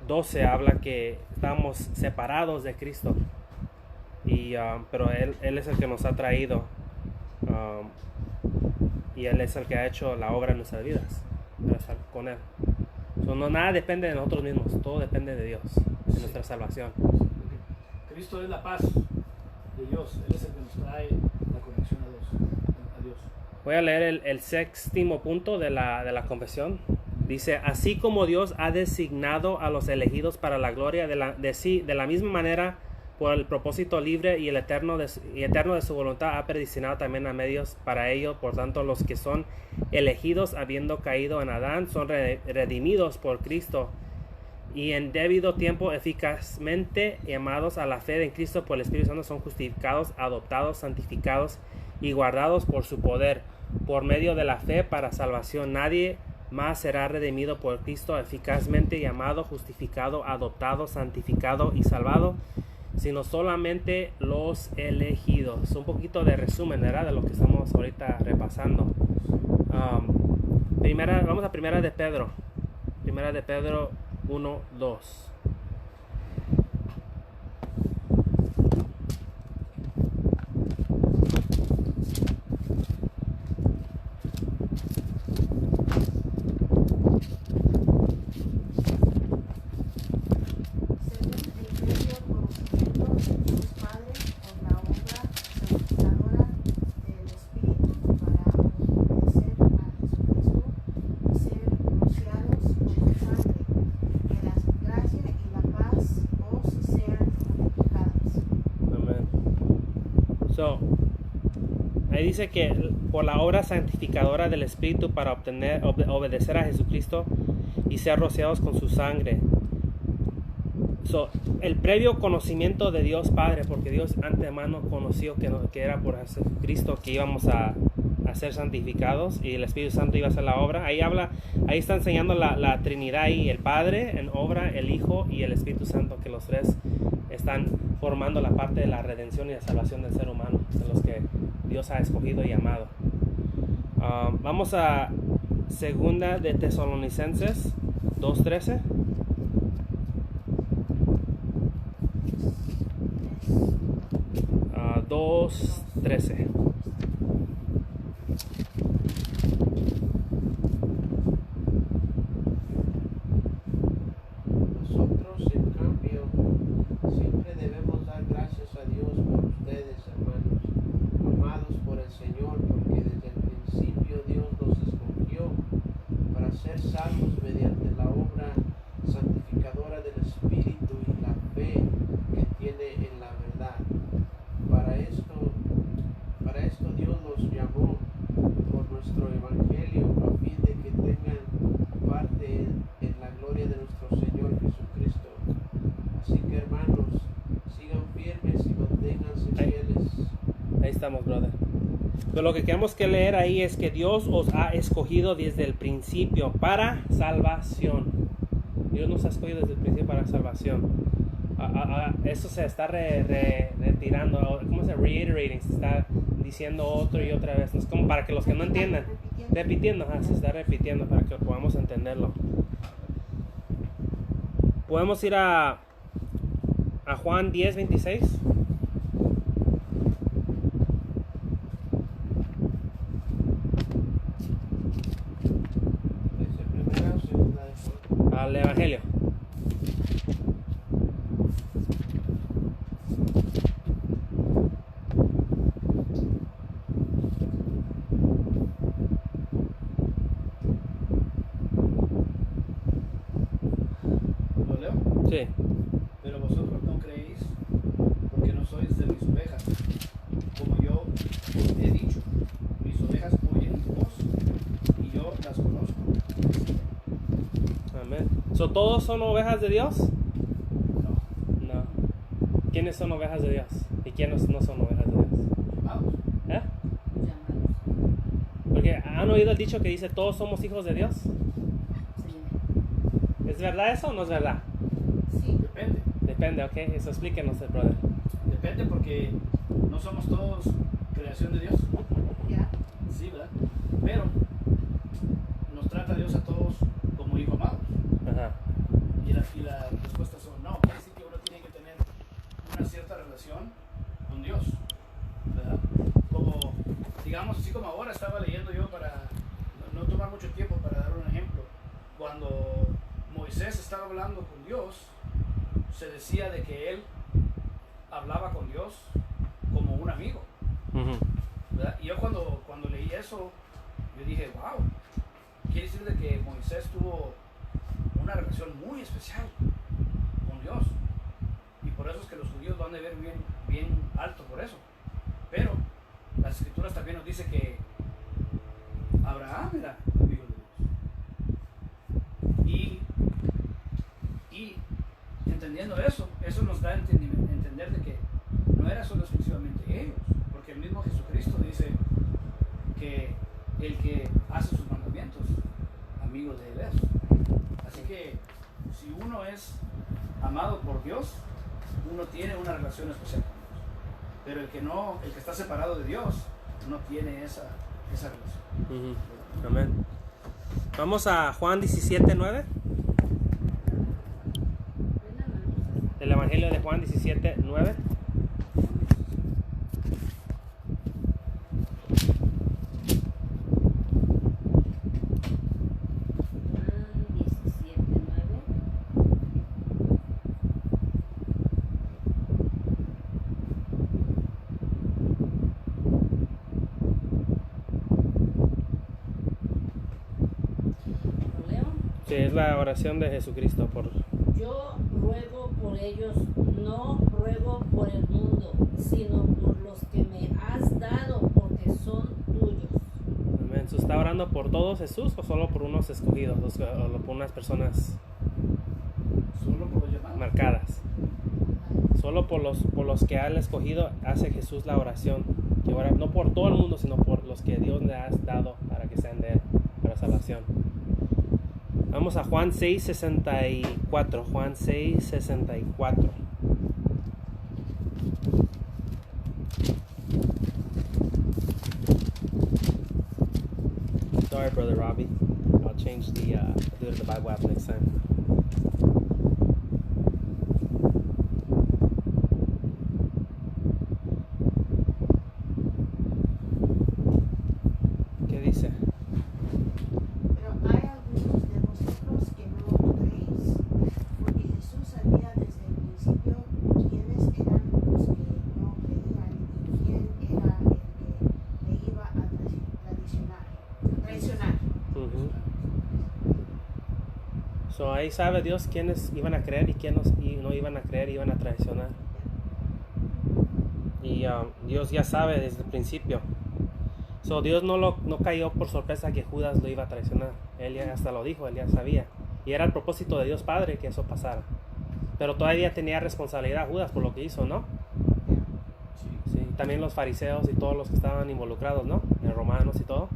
12 habla que estamos separados de Cristo, pero Él es el que nos ha traído, y Él es el que ha hecho la obra en nuestras vidas para estar con Él. So, nada depende de nosotros mismos, todo depende de Dios, de nuestra salvación. Cristo es la paz de Dios. Él es el que nos trae la conexión a Dios. Voy a leer el séptimo punto de la confesión. Dice: así como Dios ha designado a los elegidos para la gloria de la misma manera, por el propósito libre y eterno de su voluntad, ha predestinado también a medios para ello. Por tanto, los que son elegidos, habiendo caído en Adán, son redimidos por Cristo, y en debido tiempo eficazmente llamados a la fe en Cristo por el Espíritu Santo, son justificados, adoptados, santificados y guardados por su poder, por medio de la fe para salvación. Nadie más será redimido por Cristo, eficazmente llamado, justificado, adoptado, santificado y salvado, sino solamente los elegidos. Un poquito de resumen, ¿verdad?, de lo que estamos ahorita repasando. Vamos a Primera de Pedro 1:2. Ahí dice que por la obra santificadora del Espíritu, para obedecer a Jesucristo y ser rociados con su sangre. El previo conocimiento de Dios Padre, porque Dios antemano conoció que era por Jesucristo que íbamos a ser santificados, y el Espíritu Santo iba a hacer la obra. Ahí está enseñando la Trinidad, y el Padre en obra, el Hijo y el Espíritu Santo, que los tres están formando la parte de la redención y la salvación del ser humano, de los que Dios ha escogido y amado. Vamos a Segunda de Tesalonicenses 2:13. Uh, 2:13. Nosotros, en cambio, siempre debemos dar gracias a Dios por ustedes, hermanos, amados por el Señor, porque desde el principio Dios nos escogió para ser salvos mediante la obra santificadora del Espíritu y la fe que tiene en la verdad. Para esto Dios nos llamó por nuestro Evangelio, a fin de que tengan parte en la gloria de nuestro Señor Jesucristo. Así que, hermanos, sigan firmes y manténganse fieles. Ahí estamos, brother. Pero lo que queremos que leer ahí es que Dios os ha escogido desde el principio para salvación. Dios nos ha escogido desde el principio para salvación. Eso se está retirando, ¿cómo se reiterating? Se está diciendo otra y otra vez. Es como para que los que no entiendan, repitiendo, se está repitiendo para que podamos entenderlo. Podemos ir a Juan 10:26. ¿Primera o segunda de Juan? Al Evangelio. ¿Lo leo? Sí. Pero vosotros no creéis, porque no sois de mis ovejas. Como yo os he dicho, mis ovejas oyen mi voz, y yo las conozco. Amén. ¿Todos son ovejas de Dios? No, No. ¿Quiénes son ovejas de Dios? ¿Y quiénes no son ovejas de Dios? llamados. ¿Eh? Llamados. Porque ¿Han oído el dicho que dice todos somos hijos de Dios? Sí. ¿Es verdad eso o no es verdad? Sí. Depende. Depende, ok. Eso explíquenos, brother. Depende porque no somos todos creación de Dios. Ya. Sí, ¿verdad? Pero nos trata Dios a todos como hijos amados. Ajá. Y las respuestas son no. Quiere decir que uno tiene que tener una cierta relación con Dios, ¿verdad? Como, digamos, así como ahora estaba leyendo yo para no tomar mucho tiempo para dar un ejemplo. Cuando Moisés estaba hablando con Dios, se decía de que él hablaba con Dios como un amigo, ¿verdad? Y yo cuando leí eso, yo dije, wow, quiere decir de que Moisés tuvo una relación muy especial con Dios. Y por eso es que los judíos van a ver bien alto por eso. Pero las escrituras también nos dice que Abraham era amigo de Dios. Y entendiendo eso nos da a entender de que no era solo exclusivamente ellos, porque el mismo Jesucristo dice que el que hace sus mandamientos, amigo de él es. Así que si uno es amado por Dios, uno tiene una relación especial con Dios. Pero el que está separado de Dios no tiene esa relación. Amén. Vamos a Juan 17:9. El Evangelio de Juan 17:9. Sí, es la oración de Jesucristo por... Yo ruego por ellos, no ruego por el mundo, sino por los que me has dado, porque son tuyos. Amén. ¿Está orando por todos Jesús o solo por unos escogidos, o por unas personas Solo por los llamados. marcadas? Solo por los que han escogido hace Jesús la oración. Que ora no por todo el mundo, sino por los que Dios le ha dado para que sean de él, para salvación. Vamos a Juan 6:64. Juan 6:64. Sorry, Brother Robbie. I'll change the do it in the Bible app next time. ¿Qué dice? Pero hay algunos de vosotros que no creéis, porque Jesús sabía desde el principio quiénes eran los que no creían y quién era el que le iba a traicionar. So, ahí sabe Dios quiénes iban a creer y quiénes no iban a creer, iban a traicionar. Y Dios ya sabe desde el principio. So, Dios no cayó por sorpresa que Judas lo iba a traicionar. Él ya hasta lo dijo, él ya sabía. Y era el propósito de Dios Padre que eso pasara. Pero todavía tenía responsabilidad Judas por lo que hizo, ¿no? Sí. También los fariseos y todos los que estaban involucrados, ¿no? Los romanos y todo.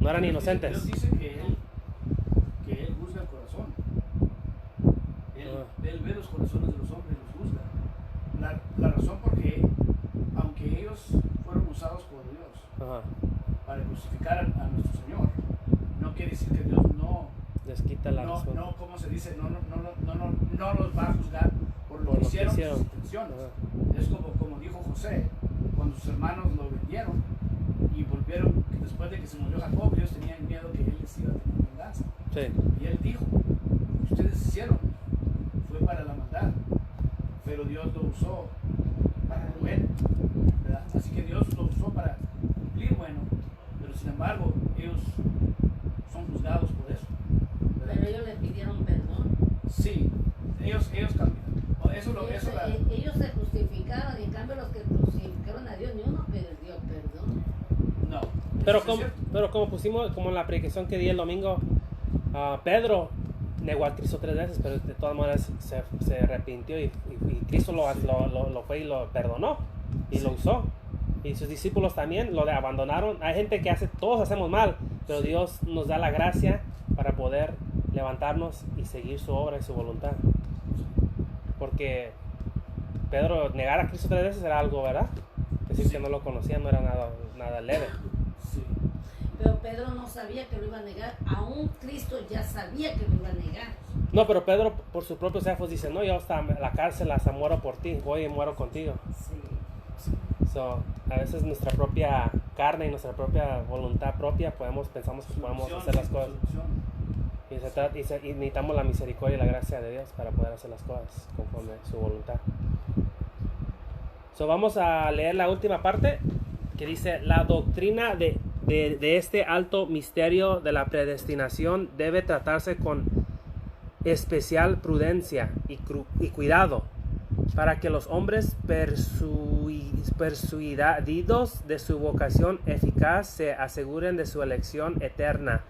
No eran inocentes. Dios dice que él juzga el corazón. Él ve los corazones de los hombres y los juzga. La razón porque, aunque ellos fueron usados por Dios para crucificar a nuestro Señor, no quiere decir que Dios no les quita la razón. No, ¿cómo se dice? No los va a juzgar por lo que hicieron, sus intenciones. Es como dijo José, cuando sus hermanos lo vendieron y volvieron, después de que se murió Jacob, ellos tenían miedo que él les iba a tener venganza. Sí. Y él dijo, lo que ustedes hicieron fue para la maldad, pero Dios lo usó para lo bueno, ¿verdad? Así que Dios lo usó para cumplir bueno, pero sin embargo ellos son juzgados por eso, ¿verdad? Pero ellos le pidieron perdón. Sí, ellos cambian. Ellos se justificaron, en cambio los que crucificaron a Dios, ni uno pidió perdón. No. Pero como pusimos, como en la predicación que di el domingo, Pedro negó a Cristo 3 veces, pero de todas maneras se arrepintió y Cristo lo fue y lo perdonó y lo usó. Y sus discípulos también lo abandonaron. Hay gente que todos hacemos mal, Pero Dios nos da la gracia para poder levantarnos y seguir su obra y su voluntad. Porque Pedro, negar a Cristo 3 veces era algo, ¿verdad? Decir que no lo conocía no era nada leve. Sí. Pero Pedro no sabía que lo iba a negar. Aún Cristo ya sabía que lo iba a negar. No, pero Pedro por sus propios ojos dice, no, yo hasta la cárcel hasta muero por ti, voy y muero contigo. Sí. So, a veces nuestra propia carne y nuestra propia voluntad propia pensamos que podemos hacer las cosas. Y necesitamos la misericordia y la gracia de Dios para poder hacer las cosas conforme a su voluntad. So, vamos a leer la última parte que dice, la doctrina de este alto misterio de la predestinación debe tratarse con especial prudencia y cuidado, para que los hombres persuadidos de su vocación eficaz se aseguren de su elección eterna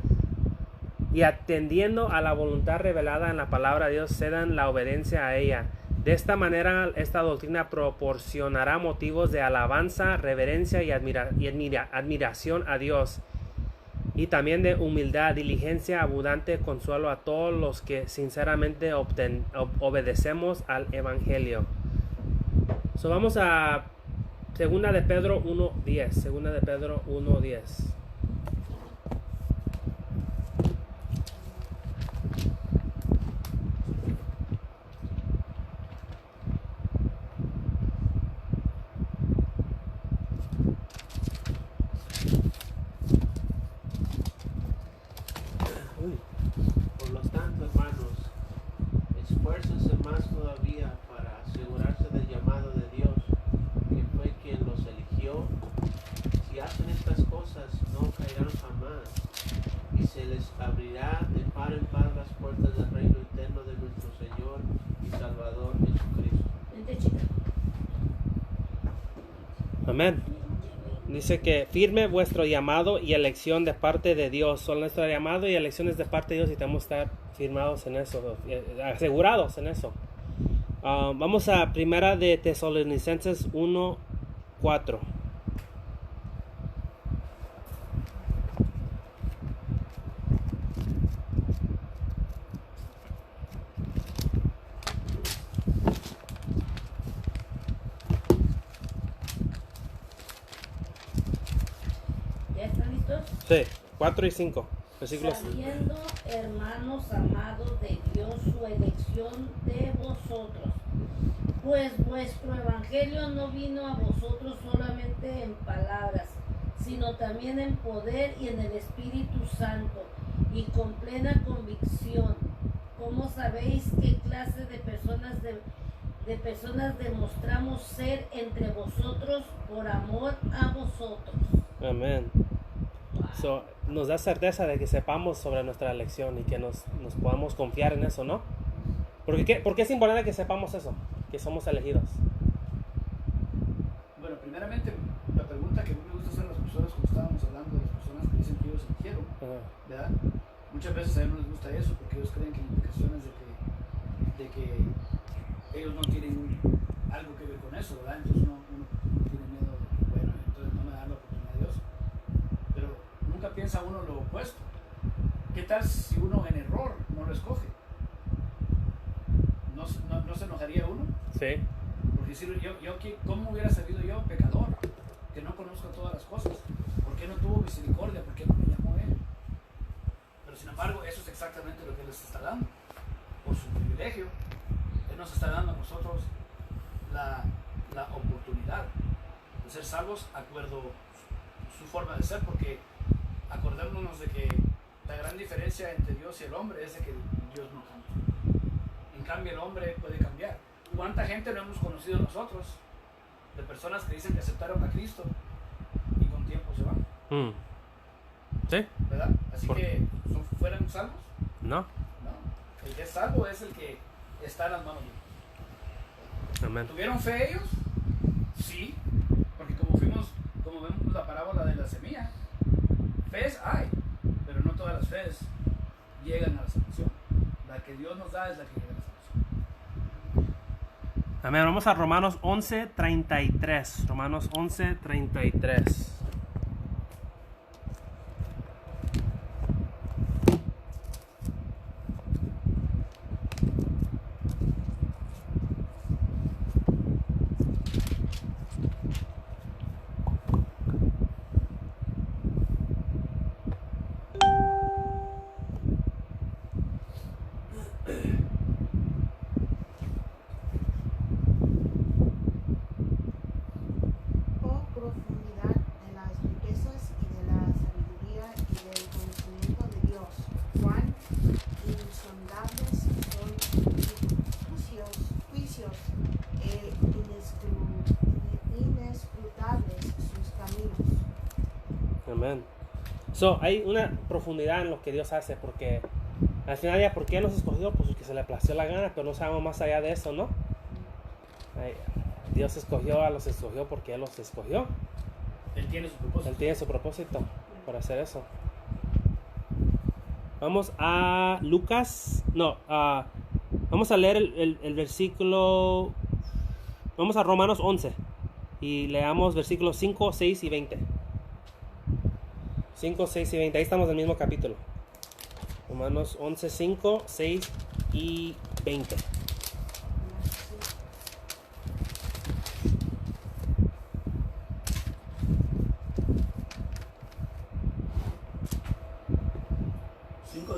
y atendiendo a la voluntad revelada en la palabra de Dios cedan la obediencia a ella. De esta manera esta doctrina proporcionará motivos de alabanza, reverencia y admiración a Dios, y también de humildad, diligencia, abundante consuelo a todos los que sinceramente obedecemos al Evangelio. So, vamos a 2 de Pedro 1:10. 2 de Pedro 1:10. Por lo tanto, hermanos, esfuércense más todavía para asegurarse del llamado de Dios, que fue quien los eligió. Si hacen estas cosas, no caerán jamás, y se les abrirá de par en par las puertas del reino eterno de nuestro Señor y Salvador Jesucristo. Vente, chica. Amén. Dice que firme vuestro llamado y elección de parte de Dios. Son nuestro llamado y elecciones de parte de Dios y tenemos que estar firmados en eso, asegurados en eso. Vamos a 1 de Tesalonicenses 1:4. ¿Ya están listos? Sí, 4 y 5 versículos. Sabiendo, hermanos amados de Dios, su elección de vosotros, pues vuestro evangelio no vino a vosotros solamente en palabras, sino también en poder y en el Espíritu Santo, y con plena convicción. ¿Cómo sabéis qué clase de personas demostramos ser entre vosotros por amor a vosotros? Amén. So, nos da certeza de que sepamos sobre nuestra elección y que nos podamos confiar en eso, ¿no? ¿Por qué es importante que sepamos eso? Que somos elegidos. Bueno, primeramente, la pregunta que a mí me gusta hacer a las personas cuando estábamos hablando de las personas que dicen que ellos eligieron, ¿verdad? Muchas veces a ellos no les gusta eso porque ellos creen que la implicación es de que ellos no tienen algo que ver con eso, ¿verdad? Entonces uno tiene miedo de que, bueno, entonces no me dan la oportunidad de Dios. Pero nunca piensa uno lo opuesto. ¿Qué tal si uno en error no lo escoge? ¿No se enojaría uno? Sí. Porque decir, ¿cómo hubiera sabido yo, pecador, que no conozco todas las cosas? ¿Por qué no tuvo misericordia? ¿Por qué no me llamó Él? Pero sin embargo, eso es exactamente lo que Él les está dando. Por su privilegio, Él nos está dando a nosotros la oportunidad de ser salvos, acuerdo su forma de ser, porque acordémonos de que la gran diferencia entre Dios y el hombre es de que Dios no cambia. En cambio, el hombre puede cambiar. ¿Cuánta gente no hemos conocido nosotros? De personas que dicen que aceptaron a Cristo y con tiempo se van. ¿Sí? ¿Verdad? Así que, ¿fueron salvos? No. No. El que es salvo es el que está en las manos de Dios. Amén. ¿Tuvieron fe ellos? Sí. Porque como vemos la parábola de la semilla, fe hay, pero no todas las fees llegan a la salvación. La que Dios nos da es la que llega a la salvación. Amén. Vamos a Romanos 11:33. Romanos 11:33. Hay una profundidad en lo que Dios hace, porque al final ya, ¿por qué nos escogió? Pues porque se le plació la gana, pero no sabemos más allá de eso, ¿no? Dios escogió porque Él los escogió. Él tiene su propósito. Él tiene su propósito para hacer eso. Vamos a Lucas, vamos a leer el versículo, vamos a Romanos 11 y leamos versículos 5, 6 y 20. 5, 6 y 20, ahí estamos en el mismo capítulo. Romanos 11, 5, 6 y 20.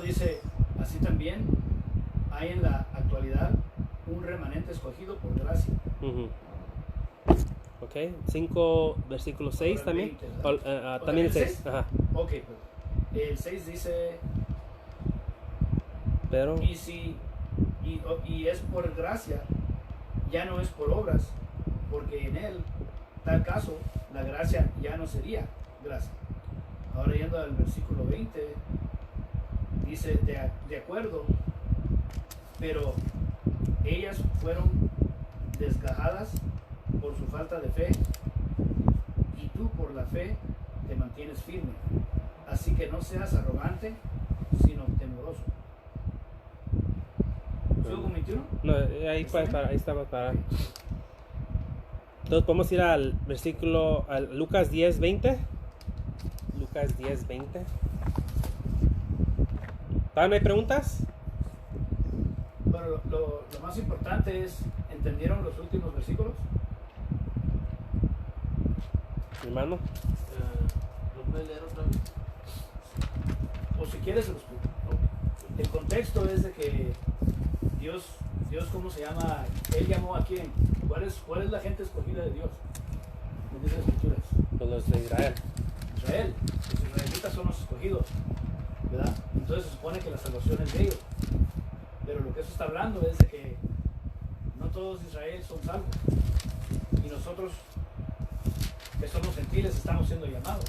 Dice, así también hay en la actualidad un remanente escogido por gracia. Ok, 5, versículo 6 también. 20, también el 6. Ajá. Ok, pues, el 6 dice, pero y es por gracia, ya no es por obras, porque en él, tal caso, la gracia ya no sería gracia. Ahora yendo al versículo 20, dice, de acuerdo, pero ellas fueron desgajadas por su falta de fe, y tú por la fe te mantienes firme. Así que no seas arrogante, sino temoroso. ¿Sigo con 21? No, ahí estaba para. Entonces podemos ir al versículo, al Lucas 10, 20. Lucas 10, 20. ¿Todavía no hay preguntas? Bueno, lo más importante es, ¿entendieron los últimos versículos? Mi hermano. ¿Lo puedes leer otra vez? O si quieres, se los explico. El contexto es de que Dios, ¿cómo se llama? Él llamó a quién. ¿Cuál es la gente escogida de Dios? ¿Me dice las escrituras? Pues los de Israel. Israel. Los israelitas son los escogidos, ¿verdad? Entonces se supone que la salvación es de ellos. Pero lo que eso está hablando es de que no todos de Israel son salvos. Y nosotros, que somos gentiles, estamos siendo llamados.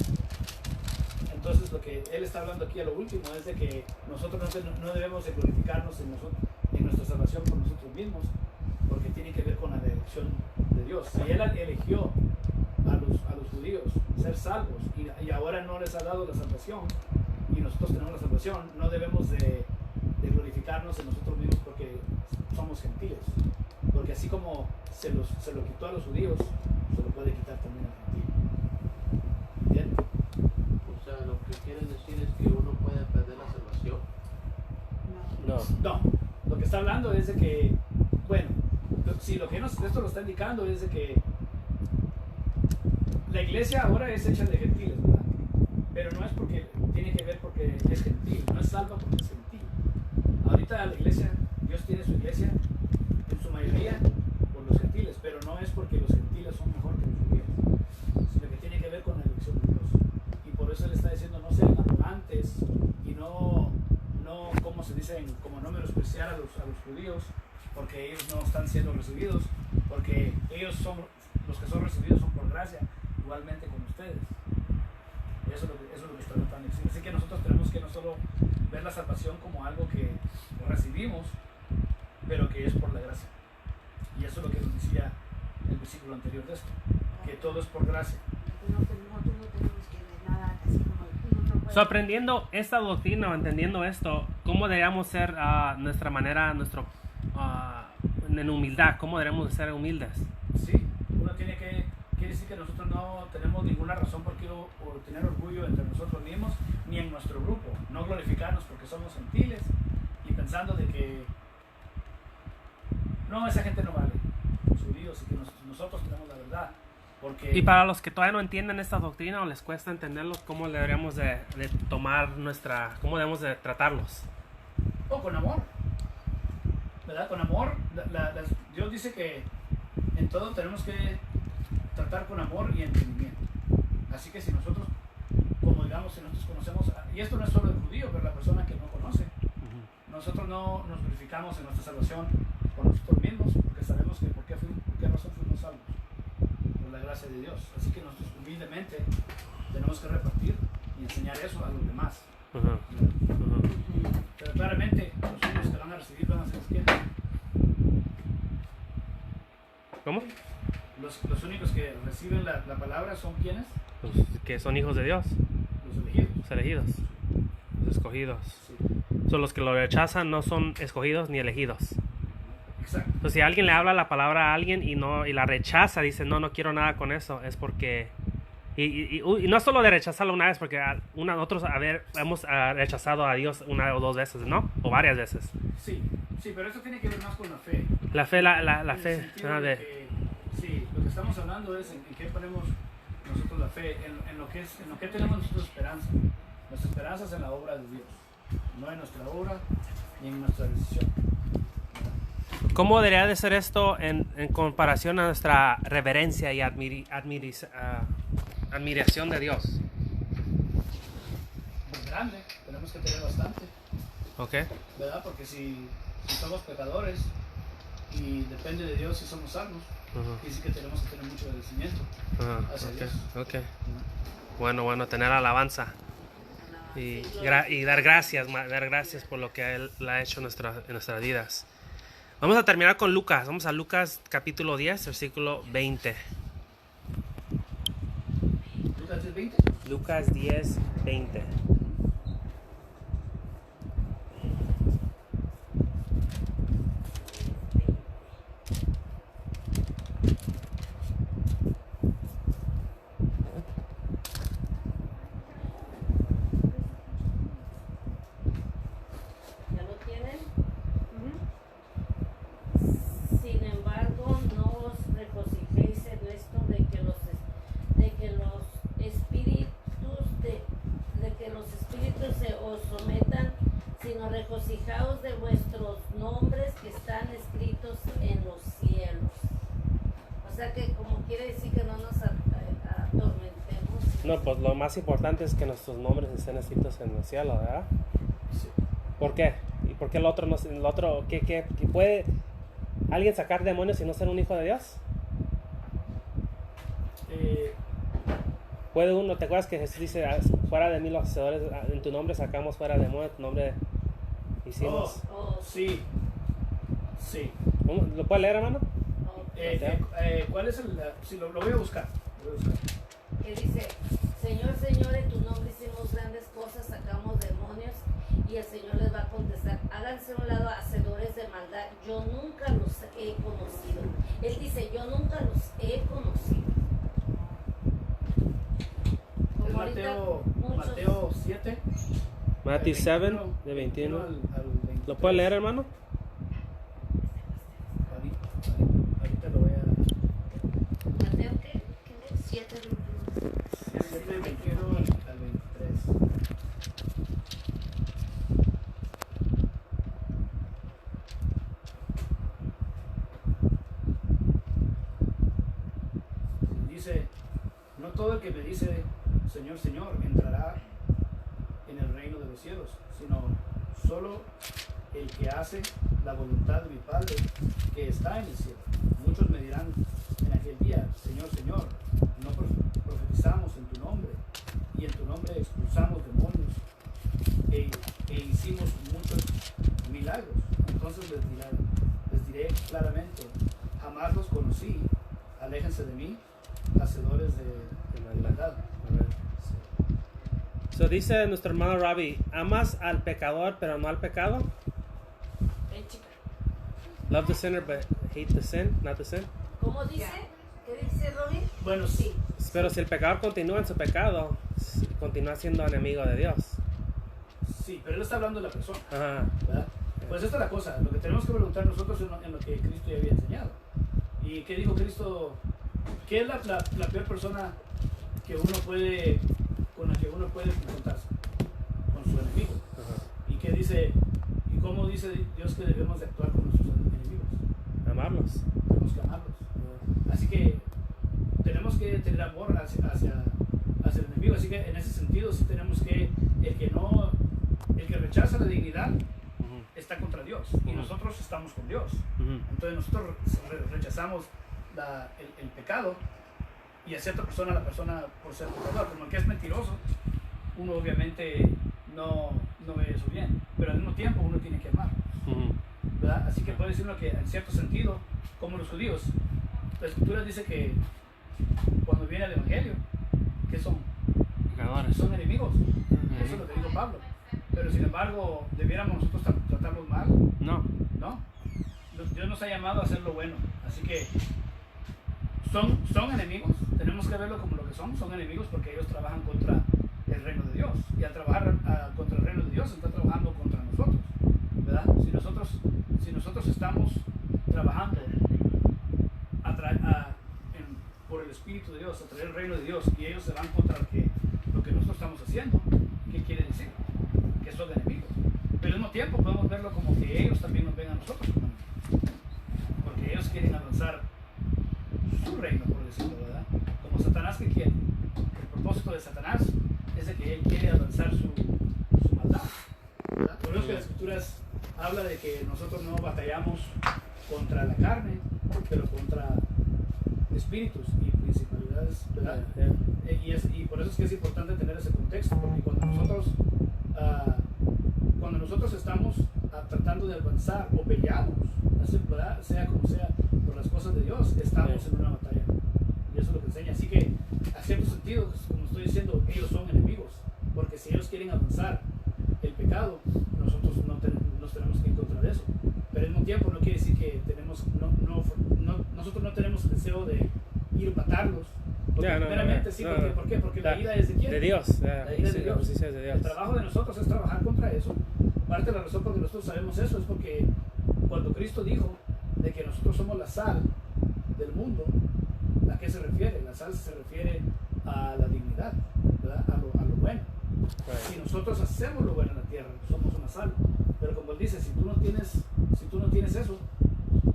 Entonces lo que él está hablando aquí a lo último es de que nosotros no debemos de glorificarnos en nuestra salvación por nosotros mismos, porque tiene que ver con la elección de Dios. Si él eligió a los judíos ser salvos y ahora no les ha dado la salvación y nosotros tenemos la salvación, no debemos de glorificarnos en nosotros mismos porque somos gentiles, porque así como se lo quitó a los judíos, se lo puede quitar también al gentil. ¿Bien? O sea, lo que quieren decir es que uno puede perder la salvación. No. Lo que está hablando es de que, bueno, si lo que esto lo está indicando es de que la iglesia ahora es hecha de gentiles, ¿verdad? Pero no es porque tiene que ver porque es gentil, no es salva porque es gentil. Ahorita la iglesia, Dios tiene su iglesia en su mayoría por los gentiles, pero no es porque los gentiles son mejor que los judíos, sino que tiene que ver con la elección de Dios. Y por eso él está diciendo no sean arrogantes y no como se dicen, como no menospreciar a los judíos, porque ellos no están siendo recibidos, porque ellos son, los que son recibidos son por gracia, igualmente con ustedes. Eso es lo que está tratando de decir. Así que nosotros tenemos que no solo ver la salvación como algo que recibimos, pero que es por la gracia. Y eso es lo que nos decía el versículo anterior de esto, que todo es por gracia. Nosotros no tenemos que ver nada así como uno no puede. Aprendiendo esta doctrina o entendiendo esto, ¿cómo deberíamos ser nuestra manera, en humildad? ¿Cómo deberíamos ser humildes? Sí, uno quiere decir que nosotros no tenemos ninguna razón por tener orgullo entre nosotros mismos ni en nuestro grupo, no glorificarnos porque somos gentiles y pensando de que no, esa gente no vale, los judíos, y que nosotros tenemos la verdad. Porque, Y para los que todavía no entienden esta doctrina o les cuesta entenderlos, ¿cómo deberíamos de tomar cómo debemos de tratarlos? con amor, ¿verdad? Con amor, Dios dice que en todo tenemos que tratar con amor y entendimiento. Así que si nosotros, como digamos, si nosotros conocemos, y esto no es solo el judío, pero la persona que no conoce, nosotros no nos glorificamos en nuestra salvación por nosotros mismos, porque sabemos que por qué razón fuimos salvos, por la gracia de Dios. Así que nosotros humildemente tenemos que repartir y y enseñar eso a los demás. Ajá. Pero claramente los únicos que van a recibir van a ser quiénes. ¿Cómo? Los únicos que reciben la palabra son quienes, Pues, que son hijos de Dios, los elegidos. los elegidos, los escogidos. Sí, Son los que lo rechazan, no son escogidos ni elegidos. exacto. Entonces, si alguien le habla la palabra a alguien y la rechaza, dice, no quiero nada con eso, es porque... Y no solo de rechazarlo una vez, porque nosotros hemos rechazado a Dios una o dos veces, ¿no? O varias veces. Sí, pero eso tiene que ver más con la fe. La fe, la En el fe. sentido de que, sí, lo que estamos hablando es en qué ponemos nosotros la fe, en lo que tenemos nosotros esperanza. Nuestra esperanza es en la obra de Dios, no en nuestra obra ni en nuestra decisión. ¿Cómo debería de ser esto en comparación a nuestra reverencia y admiración de Dios? Muy grande, tenemos que tener bastante, ¿Ok? ¿verdad? Porque si somos pecadores y depende de Dios si somos salvos, dice que tenemos que tener mucho agradecimiento hacia Dios. Ok. Bueno, tener alabanza y dar gracias por lo que Él ha hecho en nuestras vidas. Vamos a terminar con Lucas. Vamos a Lucas capítulo 10, versículo 20. ¿Lucas 10:20? Lucas 10, 20. ¿Ya lo tienen? Sin embargo, no os regocijéis en esto de que los espíritus se os sometan, sino regocijaos de vuestros nombres que están escritos en los cielos. O sea que como quiere decir que no nos atormentemos. No, pues lo más importante es que nuestros nombres estén escritos en el cielo, ¿verdad? Sí. ¿Por qué? ¿Y por qué el otro no? ¿Qué puede alguien sacar demonios y no ser un hijo de Dios? ¿Puede uno? ¿Te acuerdas que Jesús dice, fuera de mí los hacedores, en tu nombre sacamos fuera demonios, en tu nombre hicimos? Sí. ¿Cómo? ¿Lo puede leer, hermano? ¿Cuál es el...? Sí, lo voy a buscar. Que dice, Señor, Señor, en tu nombre hicimos grandes cosas, sacamos demonios, y el Señor les va a contestar, háganse a un lado, hacedores de maldad, yo nunca los he conocido. Él dice, yo nunca los he conocido. Es Mateo 7. Matthew 7, de 21. al 23. ¿Lo puede leer, hermano? Ahorita lo voy a... Mateo, ¿qué? 7, 7, 21 al 23. Dice, no todo el que me dice Señor, Señor, entrará en el reino de los cielos, sino solo el que hace la voluntad de mi Padre que está en el cielo. Muchos me dirán en aquel día, Señor, Señor, no profetizamos en tu nombre, y en tu nombre expulsamos demonios, e hicimos muchos milagros. Entonces les diré claramente, jamás los conocí, aléjense de mí, hacedores de maldad. So dice nuestro hermano Robbie, amas al pecador pero no al pecado. Love the sinner but hate the sin, not the sin. ¿Cómo dice? ¿Qué dice Robin? Bueno, sí. Pero si el pecador continúa en su pecado, continúa siendo enemigo de Dios. Sí, pero él está hablando de la persona, Ajá. ¿verdad? Pues esta es la cosa, lo que tenemos que preguntar nosotros en lo que Cristo ya había enseñado. ¿Y qué dijo Cristo? ¿Qué es la peor persona que uno puede, con la que uno puede confrontarse? Con su enemigo. Ajá. ¿Y qué dice? ¿Y cómo dice Dios que debemos de actuar con nuestros enemigos? Amarlos. Tenemos que amarlos. Así que tenemos que tener amor hacia el enemigo. Así que en ese sentido sí tenemos que, el que rechaza la dignidad está contra Dios, y nosotros estamos con Dios. Entonces nosotros rechazamos el pecado, y a cierta persona, la persona por ser pecador, como el que es mentiroso, uno obviamente no ve eso bien, pero al mismo tiempo uno tiene que amar, ¿verdad? Así que puede decirlo que en cierto sentido, como los judíos, la Escritura dice que cuando viene el Evangelio, ¿qué son? Pecadores. Son enemigos. Eso es lo que dijo Pablo. Pero sin embargo, ¿debiéramos nosotros tratarlos mal? No. No. Dios nos ha llamado a hacer lo bueno. Así que son enemigos. Tenemos que verlo como lo que son. Son enemigos porque ellos trabajan contra el reino de Dios. Y al trabajar contra el reino de Dios, están trabajando contra nosotros, ¿verdad? Si nosotros estamos trabajando por el Espíritu de Dios, a traer el reino de Dios, y ellos se van contra lo que nosotros estamos haciendo, ¿qué quiere decir? Que son enemigos. Pero al mismo tiempo podemos verlo como que ellos también nos ven a nosotros como enemigos, porque ellos quieren avanzar su reino, por decirlo, ¿verdad? Como Satanás, que quiere. El propósito de Satanás es de que él quiere avanzar su maldad, ¿verdad? Por eso que las Escrituras habla de que nosotros no batallamos contra la carne, pero contra espíritus y principalidades, ¿verdad? Y por eso es que es importante tener ese contexto, porque cuando nosotros estamos tratando de avanzar o peleamos, ¿verdad? Sea como sea, por las cosas de Dios, estamos en una batalla. Y eso es lo que enseña. Así que, a ciertos sentidos, como estoy diciendo, ellos son enemigos, porque si ellos quieren avanzar el pecado, nosotros nos tenemos que ir contra eso. Pero al mismo tiempo no quiere decir que nosotros no tenemos el deseo de ir a matarlos. Primeramente sí, ¿por qué? Porque la ira es de quién? De Dios. La ira es de Dios. Es de Dios. El trabajo de nosotros es trabajar contra eso. Parte de la razón por la que nosotros sabemos eso es porque cuando Cristo dijo de que nosotros somos la sal del mundo, ¿a qué se refiere? La sal se refiere a la dignidad, ¿verdad? A lo bueno. Si nosotros hacemos lo bueno en la tierra, somos una sal. Pero como él dice, si tú no tienes eso,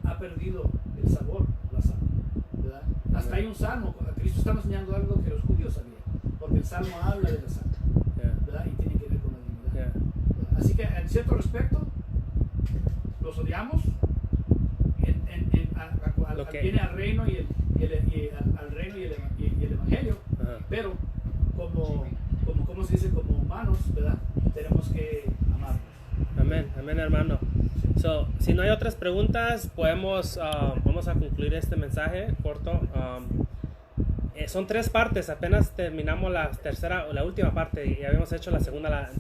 ha perdido el sabor, la sal, ¿verdad? Hasta hay un salmo, Cristo está enseñando algo que los judíos sabían, porque el salmo habla de la sal, ¿verdad? Y tiene que ver con la dignidad. Así que en cierto respecto, los odiamos, viene al reino y el evangelio, pero como se dice, como humanos, ¿verdad? Tenemos que amarlos. Amén, amén, hermano. So, si no hay otras preguntas, vamos a concluir este mensaje corto. Son 3 partes, apenas terminamos la última parte. Ya habíamos hecho la segunda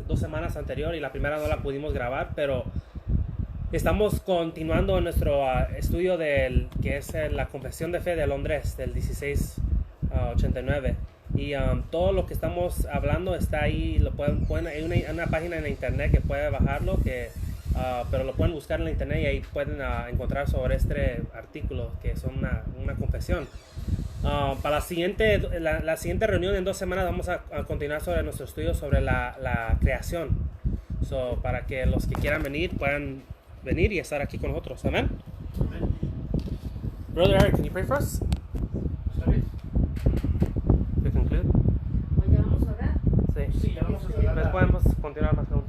2 semanas anterior y la primera no la pudimos grabar, pero estamos continuando nuestro estudio que es la Confesión de Fe de Londres del 1689. Y todo lo que estamos hablando está ahí, hay una página en la internet que puede bajarlo, pero lo pueden buscar en la internet y ahí pueden encontrar sobre este artículo, que es una confesión. Para la siguiente reunión en 2 semanas vamos a continuar sobre nuestro estudio sobre la creación. Para que los que quieran venir puedan venir y estar aquí con nosotros. Amén. Brother Eric, can you pray for us? ¿Está bien? To conclude? ¿O ya vamos a orar? Sí. Sí, ya vamos a cerrar. Después podemos continuar más preguntas.